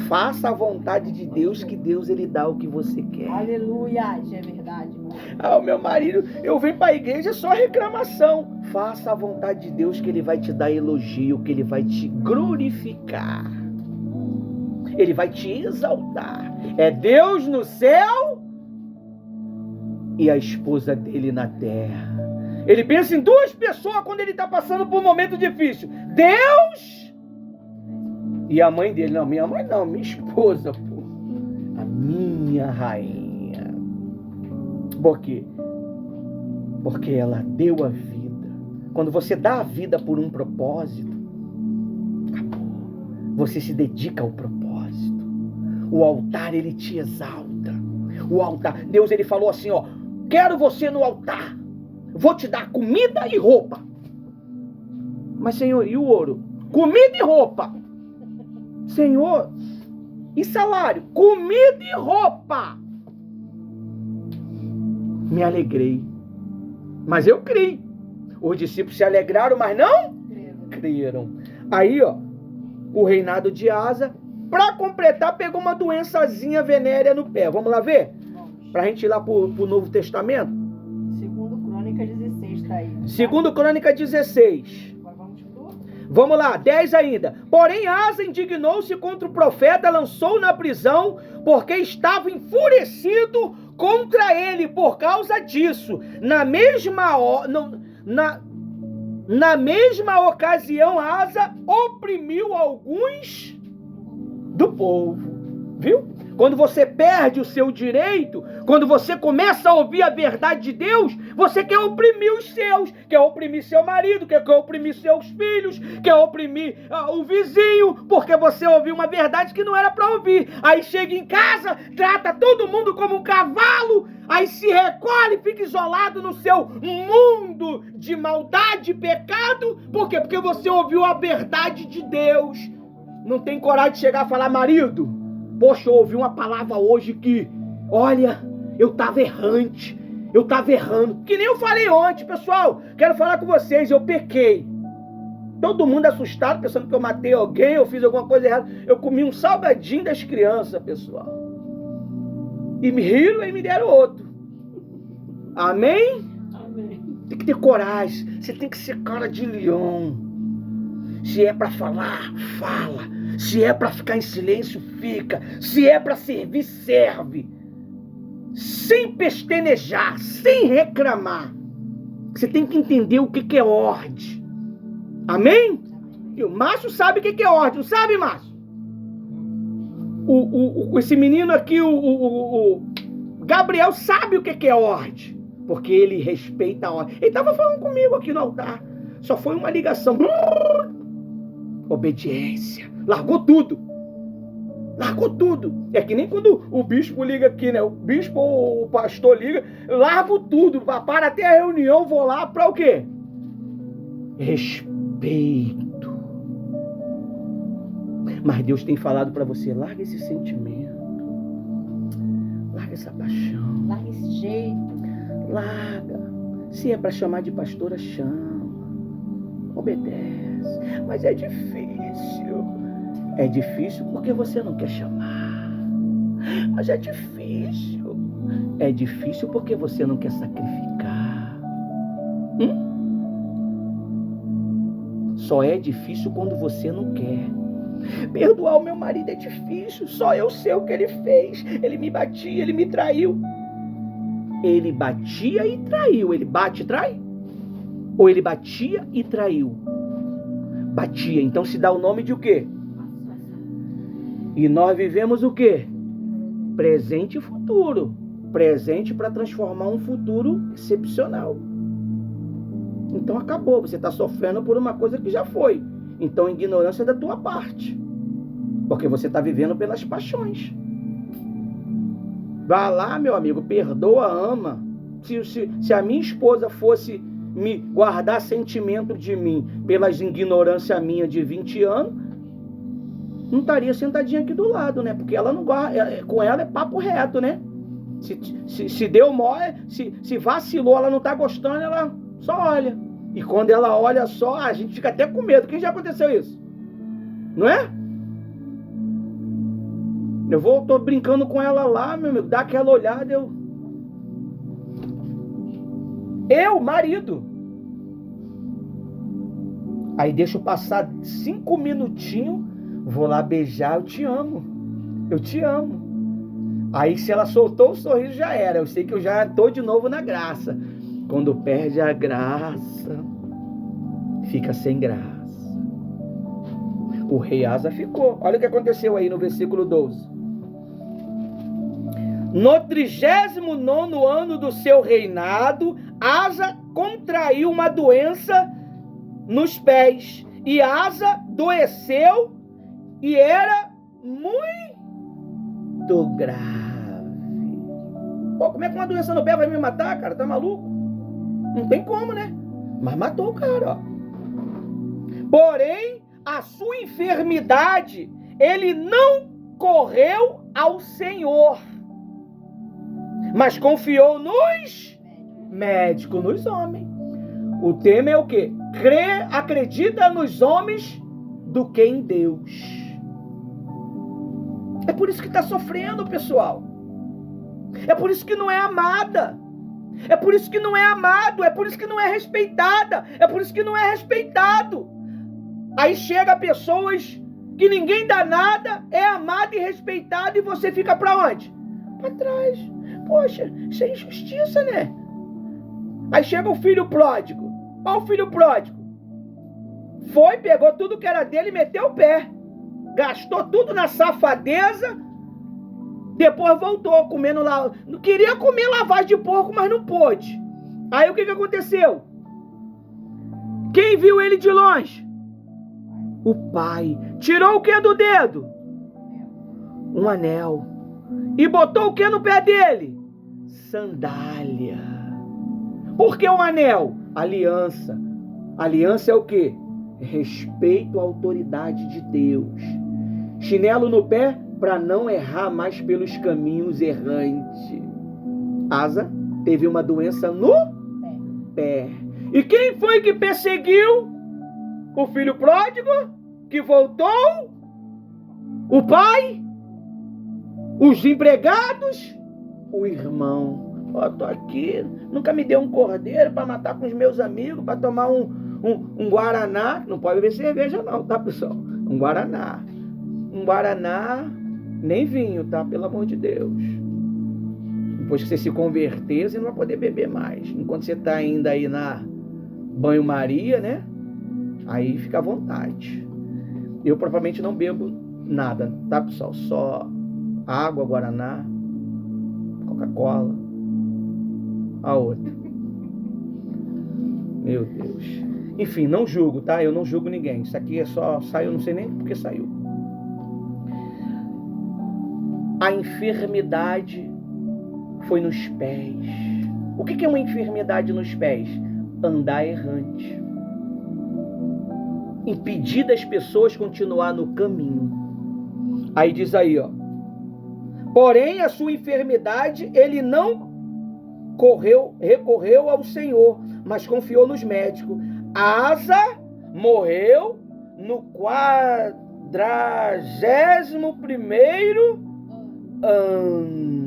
Faça a vontade de Deus, que Deus ele dá o que você quer. Aleluia, isso é verdade, mano. O meu marido, eu venho para a igreja só reclamação. Faça a vontade de Deus, que ele vai te dar elogio, que ele vai te glorificar. Ele vai te exaltar. É Deus no céu e a esposa dele na terra. Ele pensa em 2 pessoas quando ele está passando por um momento difícil. Deus e a mãe dele. Não, minha mãe não, minha esposa, pô. A minha rainha. Por quê? Porque ela deu a vida. Quando você dá a vida por um propósito, acabou. Você se dedica ao propósito. O altar, ele te exalta. O altar, Deus, ele falou assim, ó: quero você no altar. Vou te dar comida e roupa. Mas, Senhor, e o ouro? Comida e roupa. Senhor, e salário? Comida e roupa. Me alegrei. Mas eu criei. Os discípulos se alegraram, mas não creram. Aí, ó, o reinado de Asa, para completar, pegou uma doençazinha venérea no pé. Vamos lá ver? Pra gente ir lá pro Novo Testamento. Segundo Crônica 16 tá aí. Tá? Segundo Crônica 16. Vamos lá, 10 ainda. Porém, Asa indignou-se contra o profeta, lançou-o na prisão, porque estava enfurecido contra ele por causa disso. Na mesma ocasião, Asa oprimiu alguns do povo. Viu? Quando você perde o seu direito, quando você começa a ouvir a verdade de Deus, você quer oprimir os seus, quer oprimir seu marido, quer oprimir seus filhos, quer oprimir o vizinho, porque você ouviu uma verdade que não era para ouvir. Aí chega em casa, trata todo mundo como um cavalo, aí se recolhe, fica isolado no seu mundo de maldade e pecado. Por quê? Porque você ouviu a verdade de Deus. Não tem coragem de chegar e falar: marido, poxa, eu ouvi uma palavra hoje que, olha, eu estava errante, eu estava errando. Que nem eu falei ontem, pessoal, quero falar com vocês, eu pequei. Todo mundo assustado, pensando que eu matei alguém, eu fiz alguma coisa errada. Eu comi um salgadinho das crianças, pessoal. E me riram e me deram outro. Amém? Amém. Tem que ter coragem, você tem que ser cara de leão. Se é para falar, fala. Se é para ficar em silêncio, fica. Se é para servir, serve. Sem pestanejar, sem reclamar. Você tem que entender o que é ordem. Amém? E o Márcio sabe o que é ordem, não sabe, Márcio? Esse menino aqui, o Gabriel, sabe o que é ordem. Porque ele respeita a ordem. Ele estava falando comigo aqui no altar. Só foi uma ligação. Obediência. Largou tudo. Largou tudo. É que nem quando o bispo liga aqui, né? O bispo ou o pastor liga, eu largo tudo. Para até a reunião, vou lá para o quê? Respeito. Mas Deus tem falado para você: larga esse sentimento. Larga essa paixão. Larga esse jeito. Larga. Se é para chamar de pastora, chama. Obedece. Mas é difícil. É difícil porque você não quer chamar. Mas é difícil. É difícil porque você não quer sacrificar. Só é difícil quando você não quer. Perdoar o meu marido é difícil. Só eu sei o que ele fez. Ele me batia, ele me traiu. Ele batia e traiu. Ele bate e trai? Ou ele batia e traiu? Batia, então se dá o nome de o quê? E nós vivemos o quê? Presente e futuro. Presente para transformar um futuro excepcional. Então acabou, você está sofrendo por uma coisa que já foi. Então ignorância é da tua parte. Porque você está vivendo pelas paixões. Vá lá, meu amigo, perdoa, ama. Se a minha esposa fosse me guardar sentimento de mim pelas ignorância minha de 20 anos, não estaria sentadinha aqui do lado, né? Porque ela não guarda, com ela é papo reto, né? Se deu mole, se vacilou, ela não tá gostando, ela só olha. E quando ela olha só, a gente fica até com medo. Quem já aconteceu isso? Não é? Tô brincando com ela lá, meu amigo, dá aquela olhada, marido. Aí deixa eu passar 5 minutinhos, vou lá beijar, eu te amo. Aí se ela soltou o sorriso, já era. Eu sei que eu já tô de novo na graça. Quando perde a graça, fica sem graça. O rei Asa ficou. Olha o que aconteceu aí no versículo 12. No 39º ano do seu reinado, Asa contraiu uma doença nos pés. E Asa adoeceu e era muito grave. Pô, como é que uma doença no pé vai me matar, cara? Tá maluco? Não tem como, né? Mas matou o cara, ó. Porém, a sua enfermidade, ele não correu ao Senhor, mas confiou nos médicos, nos homens. O tema é o quê? Acredita nos homens do que em Deus. É por isso que está sofrendo, pessoal. É por isso que não é amada. É por isso que não é amado. É por isso que não é respeitada. É por isso que não é respeitado. Aí chega pessoas que ninguém dá nada, é amado e respeitado, e você fica para onde? Para trás. Poxa, isso é injustiça, né? Aí chega o filho pródigo. Olha o filho pródigo. Foi, pegou tudo que era dele e meteu o pé. Gastou tudo na safadeza. Depois voltou comendo lá. Não queria comer lavagem de porco, mas não pôde. Aí o que aconteceu? Quem viu ele de longe? O pai. Tirou o que do dedo? Um anel. E botou o que no pé dele? Sandália. Por que um anel? Aliança. Aliança é o quê? Respeito à autoridade de Deus. Chinelo no pé para não errar mais pelos caminhos errantes. Asa teve uma doença no pé. E quem foi que perseguiu o filho pródigo? Que voltou? O pai? Os empregados? O irmão? Ó, tô aqui, nunca me deu um cordeiro para matar com os meus amigos, para tomar um guaraná. Não pode beber cerveja não, tá, pessoal? Um guaraná, nem vinho, tá? Pelo amor de Deus. Depois que você se converter, você não vai poder beber mais. Enquanto você tá ainda aí na banho-maria, né? Aí fica à vontade. Eu provavelmente não bebo nada, tá, pessoal? Só água, guaraná, Coca-Cola. A outra. Meu Deus. Enfim, não julgo, tá? Eu não julgo ninguém. Isso aqui é só... Saiu, não sei nem porque saiu. A enfermidade foi nos pés. O que é uma enfermidade nos pés? Andar errante. Impedir das pessoas continuar no caminho. Aí diz aí, ó. Porém, a sua enfermidade, ele não recorreu ao Senhor, mas confiou nos médicos. Asa morreu no 41º ano.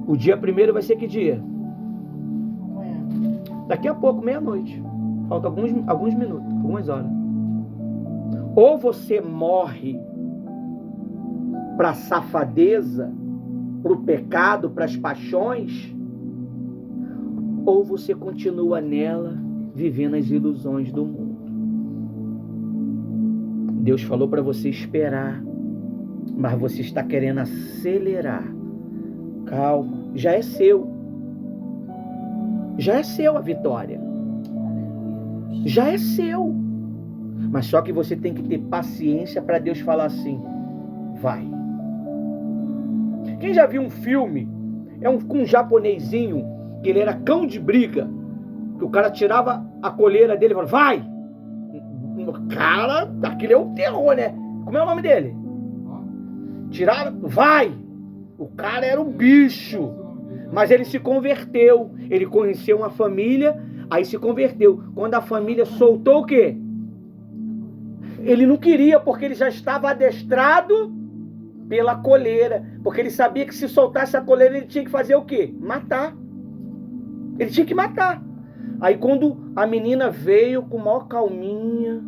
O dia 1º vai ser que dia? Daqui a pouco, meia-noite. Falta alguns minutos, algumas horas. Ou você morre para a safadeza, para o pecado, para as paixões, ou você continua nela, vivendo as ilusões do mundo. Deus falou para você esperar, mas você está querendo acelerar. Calma, já é seu. Já é seu a vitória. Já é seu. Mas só que você tem que ter paciência para Deus falar assim, vai. Quem já viu um filme, com um japonesinho, que ele era cão de briga, que o cara tirava a coleira dele e falava, vai! Cara, aquilo é o terror, né? Como é o nome dele? Tirava, vai! O cara era um bicho. Mas ele se converteu. Ele conheceu uma família, aí se converteu. Quando a família soltou o quê? Ele não queria, porque ele já estava adestrado pela coleira. Porque ele sabia que se soltasse a coleira, ele tinha que fazer o quê? Matar. Ele tinha que matar. Aí quando a menina veio com maior calminha,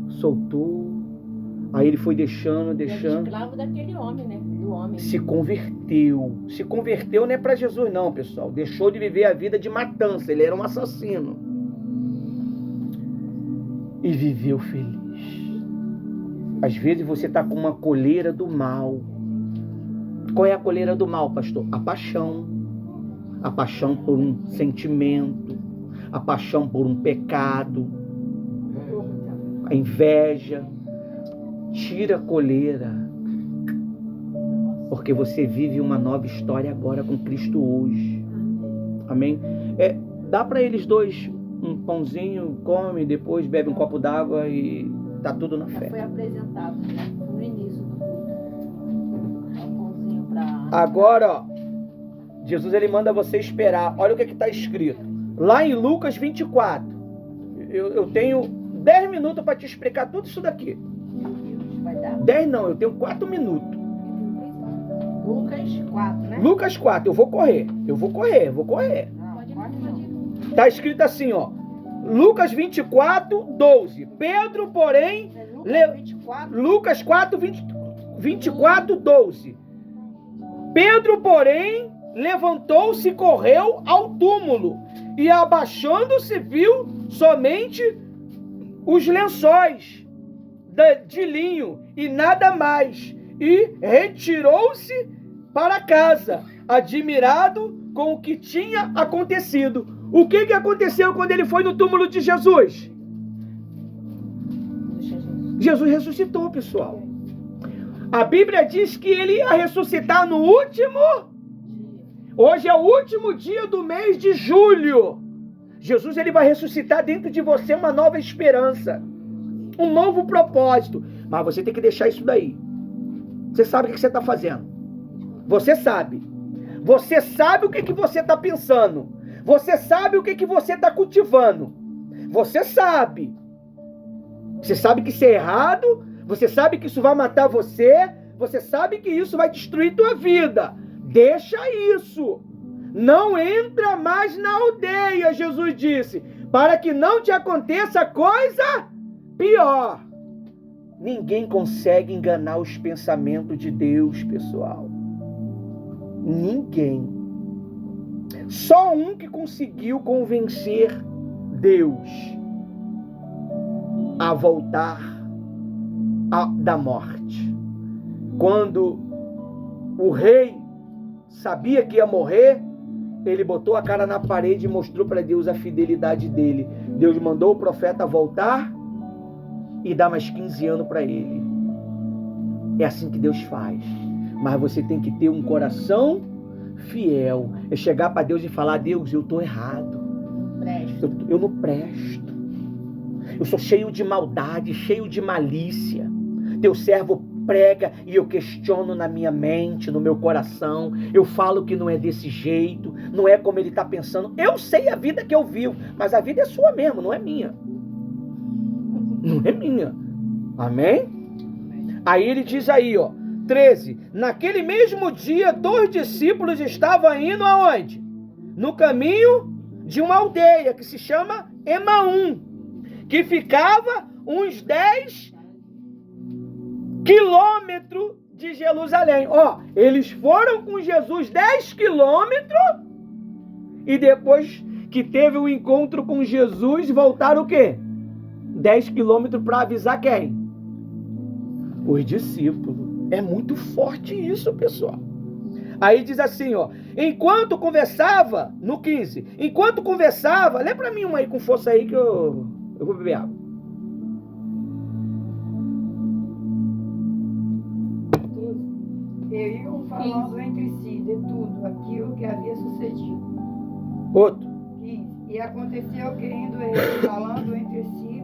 soltou. Aí ele foi deixando. Era escravo daquele homem, né? Do homem. Se converteu. Se converteu não é para Jesus não, pessoal. Deixou de viver a vida de matança. Ele era um assassino. E viveu feliz. Às vezes você está com uma coleira do mal. Qual é a coleira do mal, pastor? A paixão. A paixão por um sentimento. A paixão por um pecado. A inveja. Tira a coleira. Porque você vive uma nova história agora com Cristo hoje. Amém? Dá para eles dois um pãozinho, come, depois bebe um copo d'água e tá tudo na fé. Já foi apresentado, né? No início do culto. Um pãozinho pra... Agora, ó, Jesus ele manda você esperar. Olha o que está escrito. Lá em Lucas 24. Eu tenho 10 minutos para te explicar tudo isso daqui. Vai dar. 10 não, eu tenho 4 minutos. Lucas 4, né? Lucas 4, eu vou correr. Não, Está escrito assim, ó. Lucas 24, 12. Pedro, porém... Lucas 24. Lucas 4, 24, 12. Pedro, porém, levantou-se e correu ao túmulo. E abaixando-se, viu somente os lençóis de linho e nada mais. E retirou-se para casa, admirado com o que tinha acontecido. O que aconteceu quando ele foi no túmulo de Jesus? Jesus ressuscitou, pessoal. A Bíblia diz que ele ia ressuscitar no último... Hoje é o último dia do mês de julho. Jesus ele vai ressuscitar dentro de você uma nova esperança. Um novo propósito. Mas você tem que deixar isso daí. Você sabe o que você está fazendo. Você sabe. Você sabe o que você está pensando. Você sabe o que você está cultivando. Você sabe. Você sabe que isso é errado. Você sabe que isso vai matar você. Você sabe que isso vai destruir tua vida. Deixa isso. Não entra mais na aldeia, Jesus disse. Para que não te aconteça coisa pior. Ninguém consegue enganar os pensamentos de Deus, pessoal. Ninguém. Só um que conseguiu convencer Deus a voltar da morte. Quando o rei sabia que ia morrer, ele botou a cara na parede e mostrou para Deus a fidelidade dele. Deus mandou o profeta voltar e dar mais 15 anos para ele. É assim que Deus faz. Mas você tem que ter um coração fiel. É chegar para Deus e falar: Deus, eu estou errado. Eu não presto. Eu sou cheio de maldade, cheio de malícia. Teu servo prega e eu questiono na minha mente, no meu coração. Eu falo que não é desse jeito, não é como ele está pensando. Eu sei a vida que eu vivo, mas a vida é sua mesmo, não é minha. Não é minha. Amém? Aí ele diz aí, ó, 13. Naquele mesmo dia, 2 discípulos estavam indo aonde? No caminho de uma aldeia que se chama Emaum, que ficava uns 10 quilômetros de Jerusalém. Ó, eles foram com Jesus 10 quilômetros e depois que teve o encontro com Jesus, voltaram o quê? 10 quilômetros para avisar quem? Os discípulos. É muito forte isso, pessoal. Aí diz assim, ó. Enquanto conversava, no 15, enquanto conversava, lê pra mim uma aí com força aí que eu vou beber água. E iam falando entre si de tudo aquilo que havia sucedido. Outro. 15. E aconteceu que indo eles falando entre si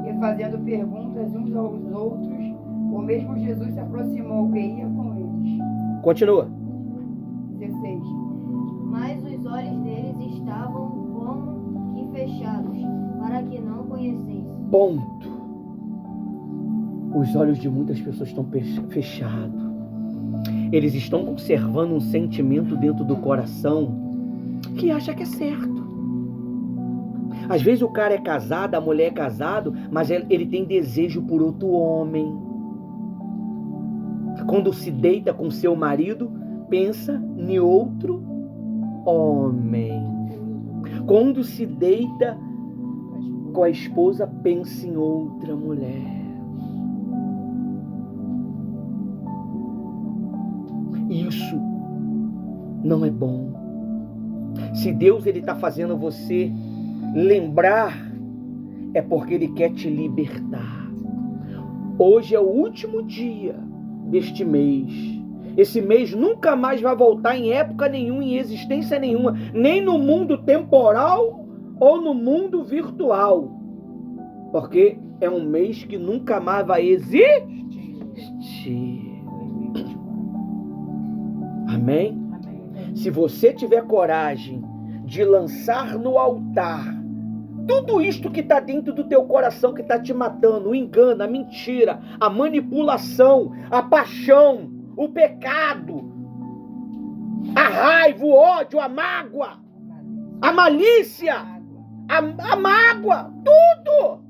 e fazendo perguntas uns aos outros, o mesmo Jesus se aproximou e ia com eles. Continua. 16. Mas os olhos deles estavam como que fechados, para que não conhecessem. Ponto. Os olhos de muitas pessoas estão fechados. Eles estão conservando um sentimento dentro do coração que acha que é certo. Às vezes o cara é casado, a mulher é casado, mas ele tem desejo por outro homem. Quando se deita com seu marido, pensa em outro homem. Quando se deita com a esposa, pensa em outra mulher. Isso não é bom. Se Deus está fazendo você lembrar, é porque Ele quer te libertar. Hoje é o último dia deste mês. Esse mês nunca mais vai voltar em época nenhuma, em existência nenhuma, nem no mundo temporal ou no mundo virtual, porque é um mês que nunca mais vai existir. Amém? Se você tiver coragem de lançar no altar tudo isto que está dentro do teu coração, que está te matando, o engano, a mentira, a manipulação, a paixão, o pecado, a raiva, o ódio, a mágoa, a malícia, a mágoa, tudo.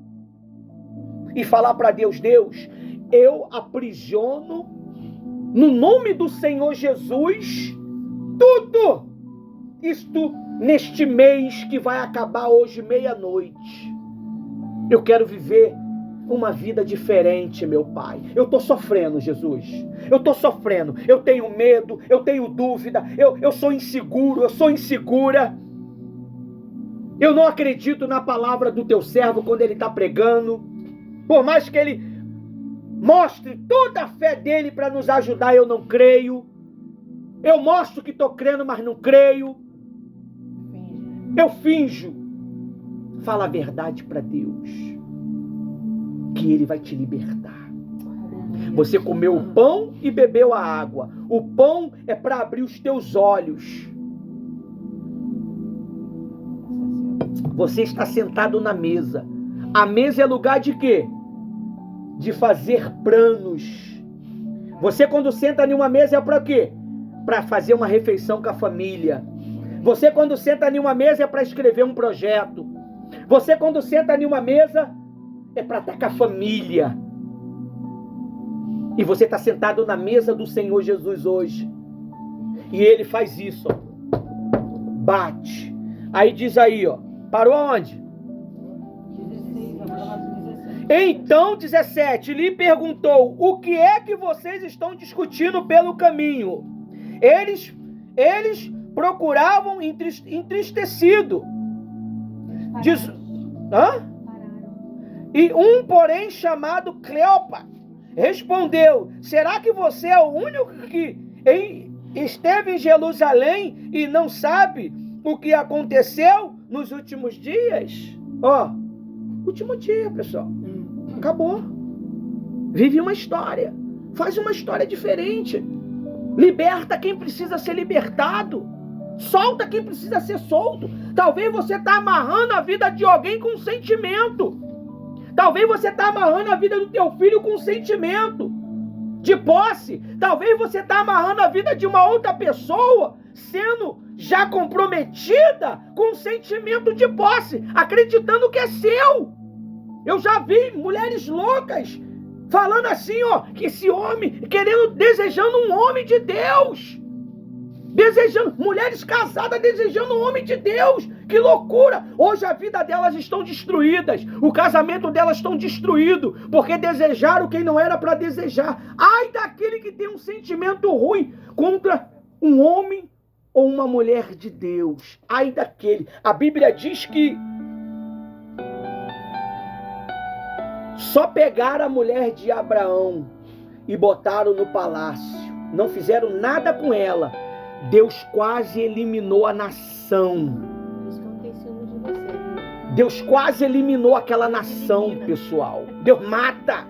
E falar para Deus, Deus, eu aprisiono no nome do Senhor Jesus tudo isto neste mês que vai acabar hoje meia-noite. Eu quero viver uma vida diferente, meu Pai. Eu estou sofrendo, Jesus. Eu estou sofrendo. Eu tenho medo, eu tenho dúvida, eu sou inseguro, eu sou insegura. Eu não acredito na palavra do teu servo quando ele está pregando. Por mais que ele mostre toda a fé dele para nos ajudar, eu não creio. Eu mostro que estou crendo, mas não creio. Eu finjo. Fala a verdade para Deus, que Ele vai te libertar. Você comeu o pão e bebeu a água. O pão é para abrir os teus olhos. Você está sentado na mesa. A mesa é lugar de quê? De fazer planos. Você quando senta em uma mesa é para quê? Para fazer uma refeição com a família. Você quando senta em uma mesa é para escrever um projeto. Você quando senta em uma mesa é para estar com a família. E você está sentado na mesa do Senhor Jesus hoje. E Ele faz isso, ó. Bate. Aí diz aí, ó. Parou aonde? 16. Então, 17, lhe perguntou, o que é que vocês estão discutindo pelo caminho? Eles procuravam entristecido. Diz, hã? E um, porém, chamado Cleopa, respondeu, será que você é o único que esteve em Jerusalém e não sabe o que aconteceu nos últimos dias? Ó, último dia, pessoal. Acabou. Vive uma história. Faz uma história diferente. Liberta quem precisa ser libertado. Solta quem precisa ser solto. Talvez você está amarrando a vida de alguém com sentimento. Talvez você está amarrando a vida do teu filho com sentimento de posse. Talvez você está amarrando a vida de uma outra pessoa sendo já comprometida com sentimento de posse, acreditando que é seu. Eu já vi mulheres loucas falando assim, ó, que esse homem, desejando um homem de Deus. Mulheres casadas desejando um homem de Deus. Que loucura! Hoje a vida delas estão destruídas. O casamento delas estão destruído. Porque desejaram quem não era para desejar. Ai daquele que tem um sentimento ruim contra um homem ou uma mulher de Deus. Ai daquele. A Bíblia diz que só pegaram a mulher de Abraão e botaram no palácio. não fizeram nada com ela, Deus quase eliminou a nação. Por isso que eu não tenho ciúme de você. Viu? Deus quase eliminou aquela nação, pessoal. Deus mata.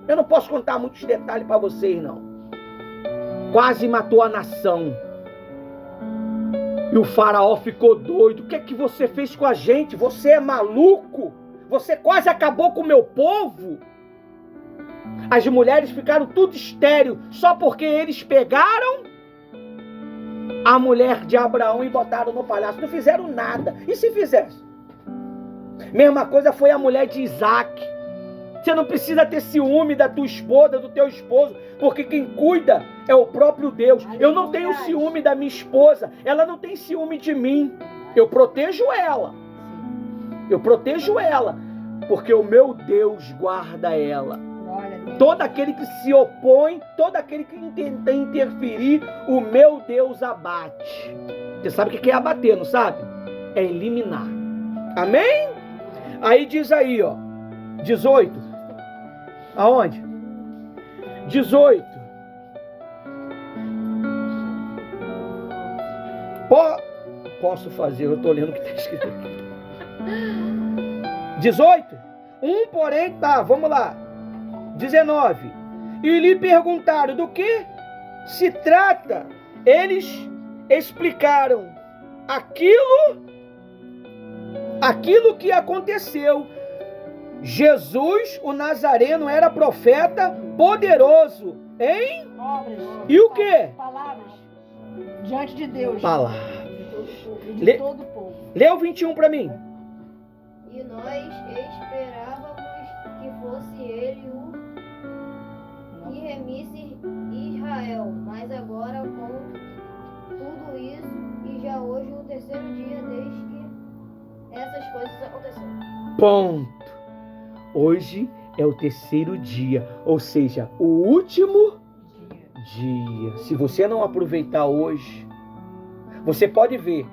Eu não posso contar muitos detalhes para vocês, não. Quase matou a nação. E o faraó ficou doido. O que é que você fez com a gente? Você é maluco? Você quase acabou com o meu povo? As mulheres ficaram tudo estéril só porque eles pegaram a mulher de Abraão e botaram no palácio. Não fizeram nada. E se fizesse? Mesma coisa foi a mulher de Isaac. Você não precisa ter ciúme da tua esposa, do teu esposo, porque quem cuida é o próprio Deus. Eu não tenho ciúme da minha esposa, ela não tem ciúme de mim. Eu protejo ela. Eu protejo ela, porque o meu Deus guarda ela. Todo aquele que se opõe, todo aquele que tenta interferir, o meu Deus abate. Você sabe o que é abater, não sabe? É eliminar. Amém? Aí diz aí, ó, 18. Aonde? 18. Posso fazer, eu estou lendo o que está escrito aqui. 18. Porém, tá, vamos lá. 19. E lhe perguntaram do que se trata. Eles explicaram aquilo que aconteceu. Jesus, o Nazareno, era profeta poderoso, hein? Obras. E o quê? Palavras. Diante de Deus. Palavras. De todo o povo. Lê o 21 para mim. E nós esperávamos que fosse ele o que remisse Israel. Mas agora, com tudo isso, e já hoje o terceiro dia desde que essas coisas aconteceram. Ponto. Hoje é o terceiro dia, ou seja, o último dia. Se você não aproveitar hoje, você pode ver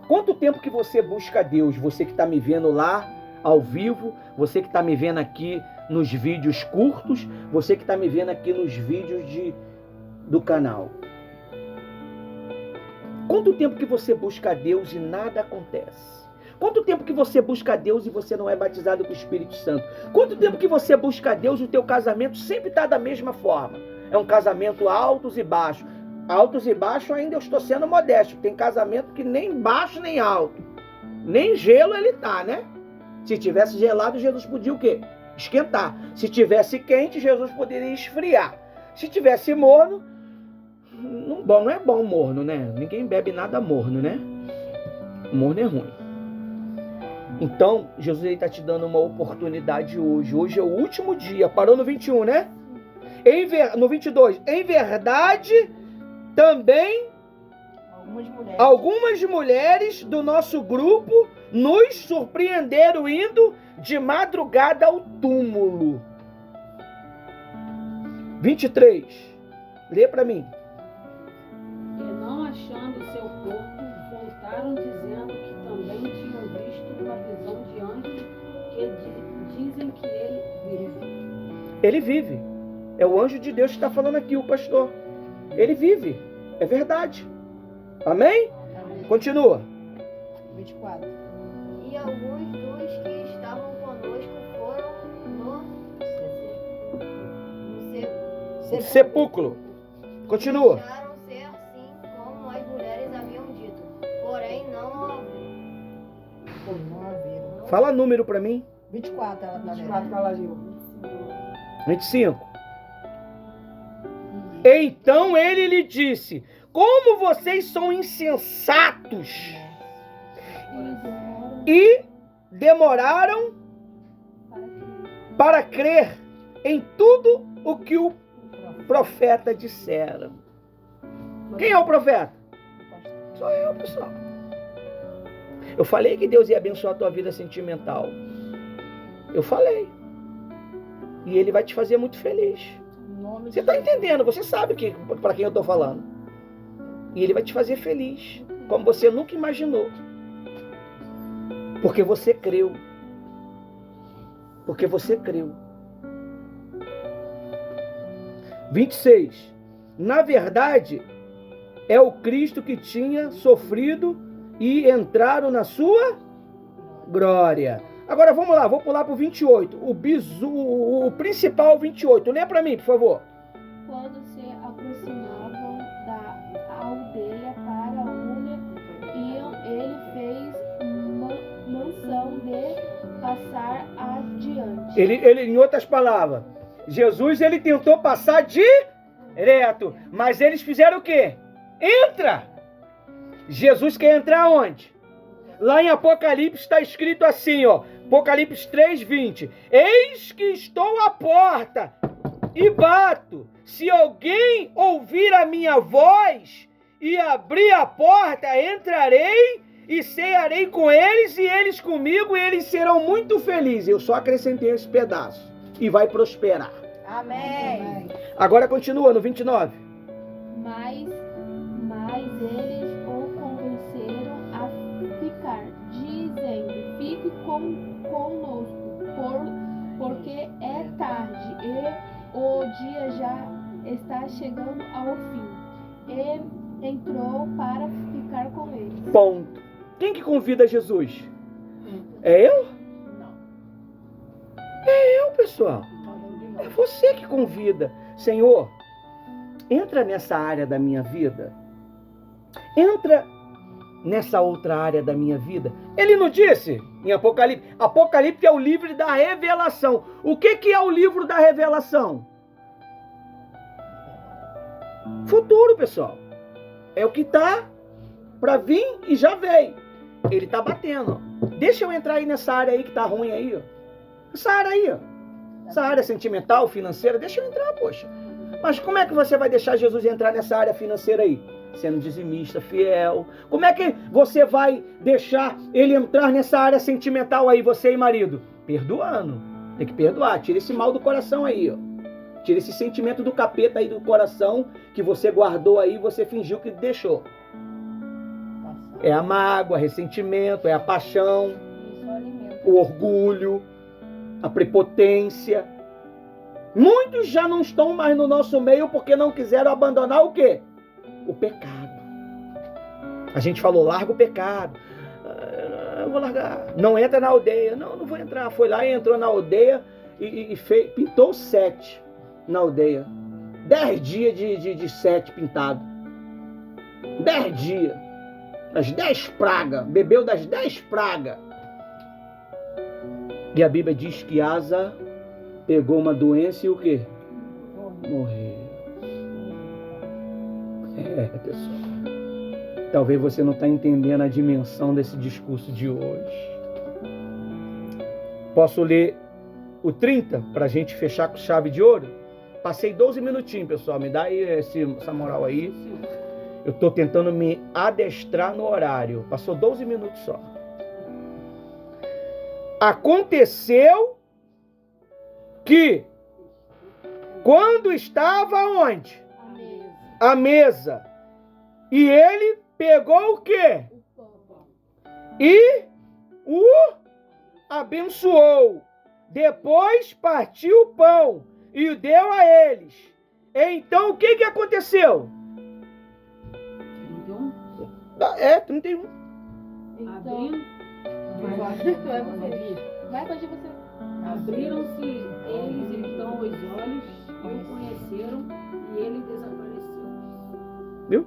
quanto tempo que você busca Deus. Você que está me vendo lá ao vivo, você que está me vendo aqui nos vídeos curtos, você que está me vendo aqui nos vídeos do canal. Quanto tempo que você busca Deus e nada acontece? Quanto tempo que você busca Deus e você não é batizado com o Espírito Santo? Quanto tempo que você busca Deus e o teu casamento sempre está da mesma forma? É um casamento altos e baixos. Altos e baixos ainda eu estou sendo modesto. Tem casamento que nem baixo nem alto. Nem gelo ele tá, né? Se tivesse gelado, Jesus podia o quê? Esquentar. Se tivesse quente, Jesus poderia esfriar. Se tivesse morno, não é bom morno, né? Ninguém bebe nada morno, né? Morno é ruim. Então, Jesus está te dando uma oportunidade hoje. Hoje é o último dia. Parou no 21, né? No 22. Em verdade, também algumas mulheres do nosso grupo nos surpreenderam indo de madrugada ao túmulo. 23. Lê para mim. E não achando o seu corpo, voltaram dizendo que também tinham visto uma visão de anjos que dizem que ele vive. Ele vive. É o anjo de Deus que está falando aqui, o pastor. Ele vive. É verdade. Amém? Amém. Continua. 24. E alguns dos que estavam conosco foram no Sepulcro. Continua. deixaram ser assim como as mulheres haviam dito, porém não haviam. Fala número para mim. 24, ela tá 24 que ela leu. 25. Então ele lhe disse: como vocês são insensatos e demoraram para crer em tudo o que o profeta disseram. Quem é o profeta? Sou eu, pessoal. Eu falei que Deus ia abençoar a tua vida sentimental. Eu falei. E Ele vai te fazer muito feliz. Você está entendendo? Você sabe para quem eu estou falando. E Ele vai te fazer feliz, como você nunca imaginou. Porque você creu. Porque você creu. 26. na verdade, é o Cristo que tinha sofrido e entraram na sua glória. Agora vamos lá, vou pular para o 28. O principal 28. Lê para mim, por favor. Quando se aproximavam da aldeia para onde iam, ele fez menção de passar adiante. Ele, em outras palavras, Jesus ele tentou passar direto, mas eles fizeram o quê? Entra! Jesus quer entrar onde? Lá em Apocalipse está escrito assim, ó, Apocalipse 3:20. Eis que estou à porta e bato. Se alguém ouvir a minha voz e abrir a porta, entrarei e cearei com eles e eles comigo, e eles serão muito felizes. Eu só acrescentei esse pedaço. E vai prosperar. Amém. Agora continua no 29. Mas eles o convenceram a ficar, dizendo: fique conosco, porque é tarde e o dia já está chegando ao fim. E entrou para ficar com eles. Ponto. Quem que convida Jesus? É eu? É eu, pessoal. É você que convida. Senhor, entra nessa área da minha vida. Entra nessa outra área da minha vida. Ele não disse em Apocalipse? Apocalipse é o livro da revelação. O que é o livro da revelação? Futuro, pessoal. É o que está para vir e já veio. Ele está batendo. Ó. Deixa eu entrar aí nessa área aí que está ruim aí. Ó. Essa área aí. Ó. Essa área sentimental, financeira. Deixa eu entrar, poxa. Mas como é que você vai deixar Jesus entrar nessa área financeira aí? Sendo dizimista, fiel. Como é que você vai deixar ele entrar nessa área sentimental aí, você e marido? Perdoando. Tem que perdoar. Tira esse mal do coração aí, ó. Tira esse sentimento do capeta aí do coração que você guardou aí, você fingiu que deixou. É a mágoa, ressentimento, é a paixão, o orgulho, a prepotência. Muitos já não estão mais no nosso meio porque não quiseram abandonar o quê? O pecado. A gente falou, larga o pecado. Eu vou largar. Não entra na aldeia. Não vou entrar. Foi lá e entrou na aldeia e pintou 7 na aldeia. 10 dias de 7 pintado. 10 dias. As 10 pragas. Bebeu das 10 pragas. E a Bíblia diz que Asa pegou uma doença e o quê? Morreu. Pessoal. Talvez você não está entendendo a dimensão desse discurso de hoje. Posso ler o 30 para a gente fechar com chave de ouro? Passei 12 minutinhos, pessoal. Me dá aí essa moral aí. Eu estou tentando me adestrar no horário. Passou 12 minutos só. Aconteceu que quando estava onde? A mesa. E ele pegou o quê? E o abençoou. Depois partiu o pão e o deu a eles. Então o que aconteceu? 31. Então, vai fazer você. Abriram-se eles então os olhos e o conheceram e ele desapareceu. Viu?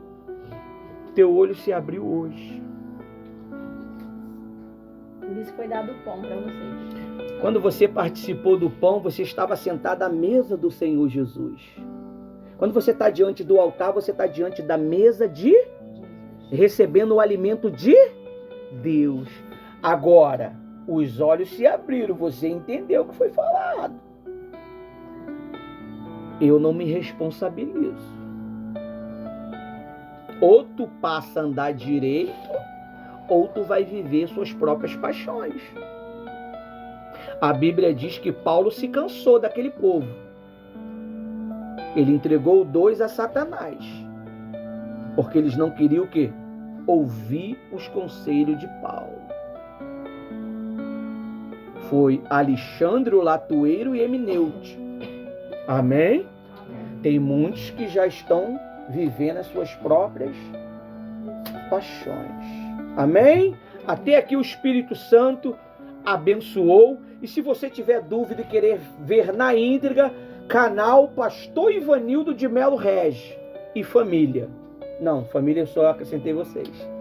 Teu olho se abriu hoje. Por isso foi dado o pão para vocês. Quando você participou do pão, você estava sentado à mesa do Senhor Jesus. Quando você está diante do altar, você está diante da mesa de recebendo o alimento de Deus. Agora, os olhos se abriram, você entendeu o que foi falado. Eu não me responsabilizo. Ou tu passa a andar direito, ou tu vai viver suas próprias paixões. A Bíblia diz que Paulo se cansou daquele povo. Ele entregou 2 a Satanás. Porque eles não queriam o quê? Ouvir os conselhos de Paulo. Foi Alexandre o Latueiro e Emineude. Amém? Tem muitos que já estão vivendo as suas próprias paixões. Amém? Até aqui o Espírito Santo abençoou. E se você tiver dúvida e querer ver na íntegra, canal Pastor Ivanildo de Melo Regi e família. Não, família eu só acrescentei vocês.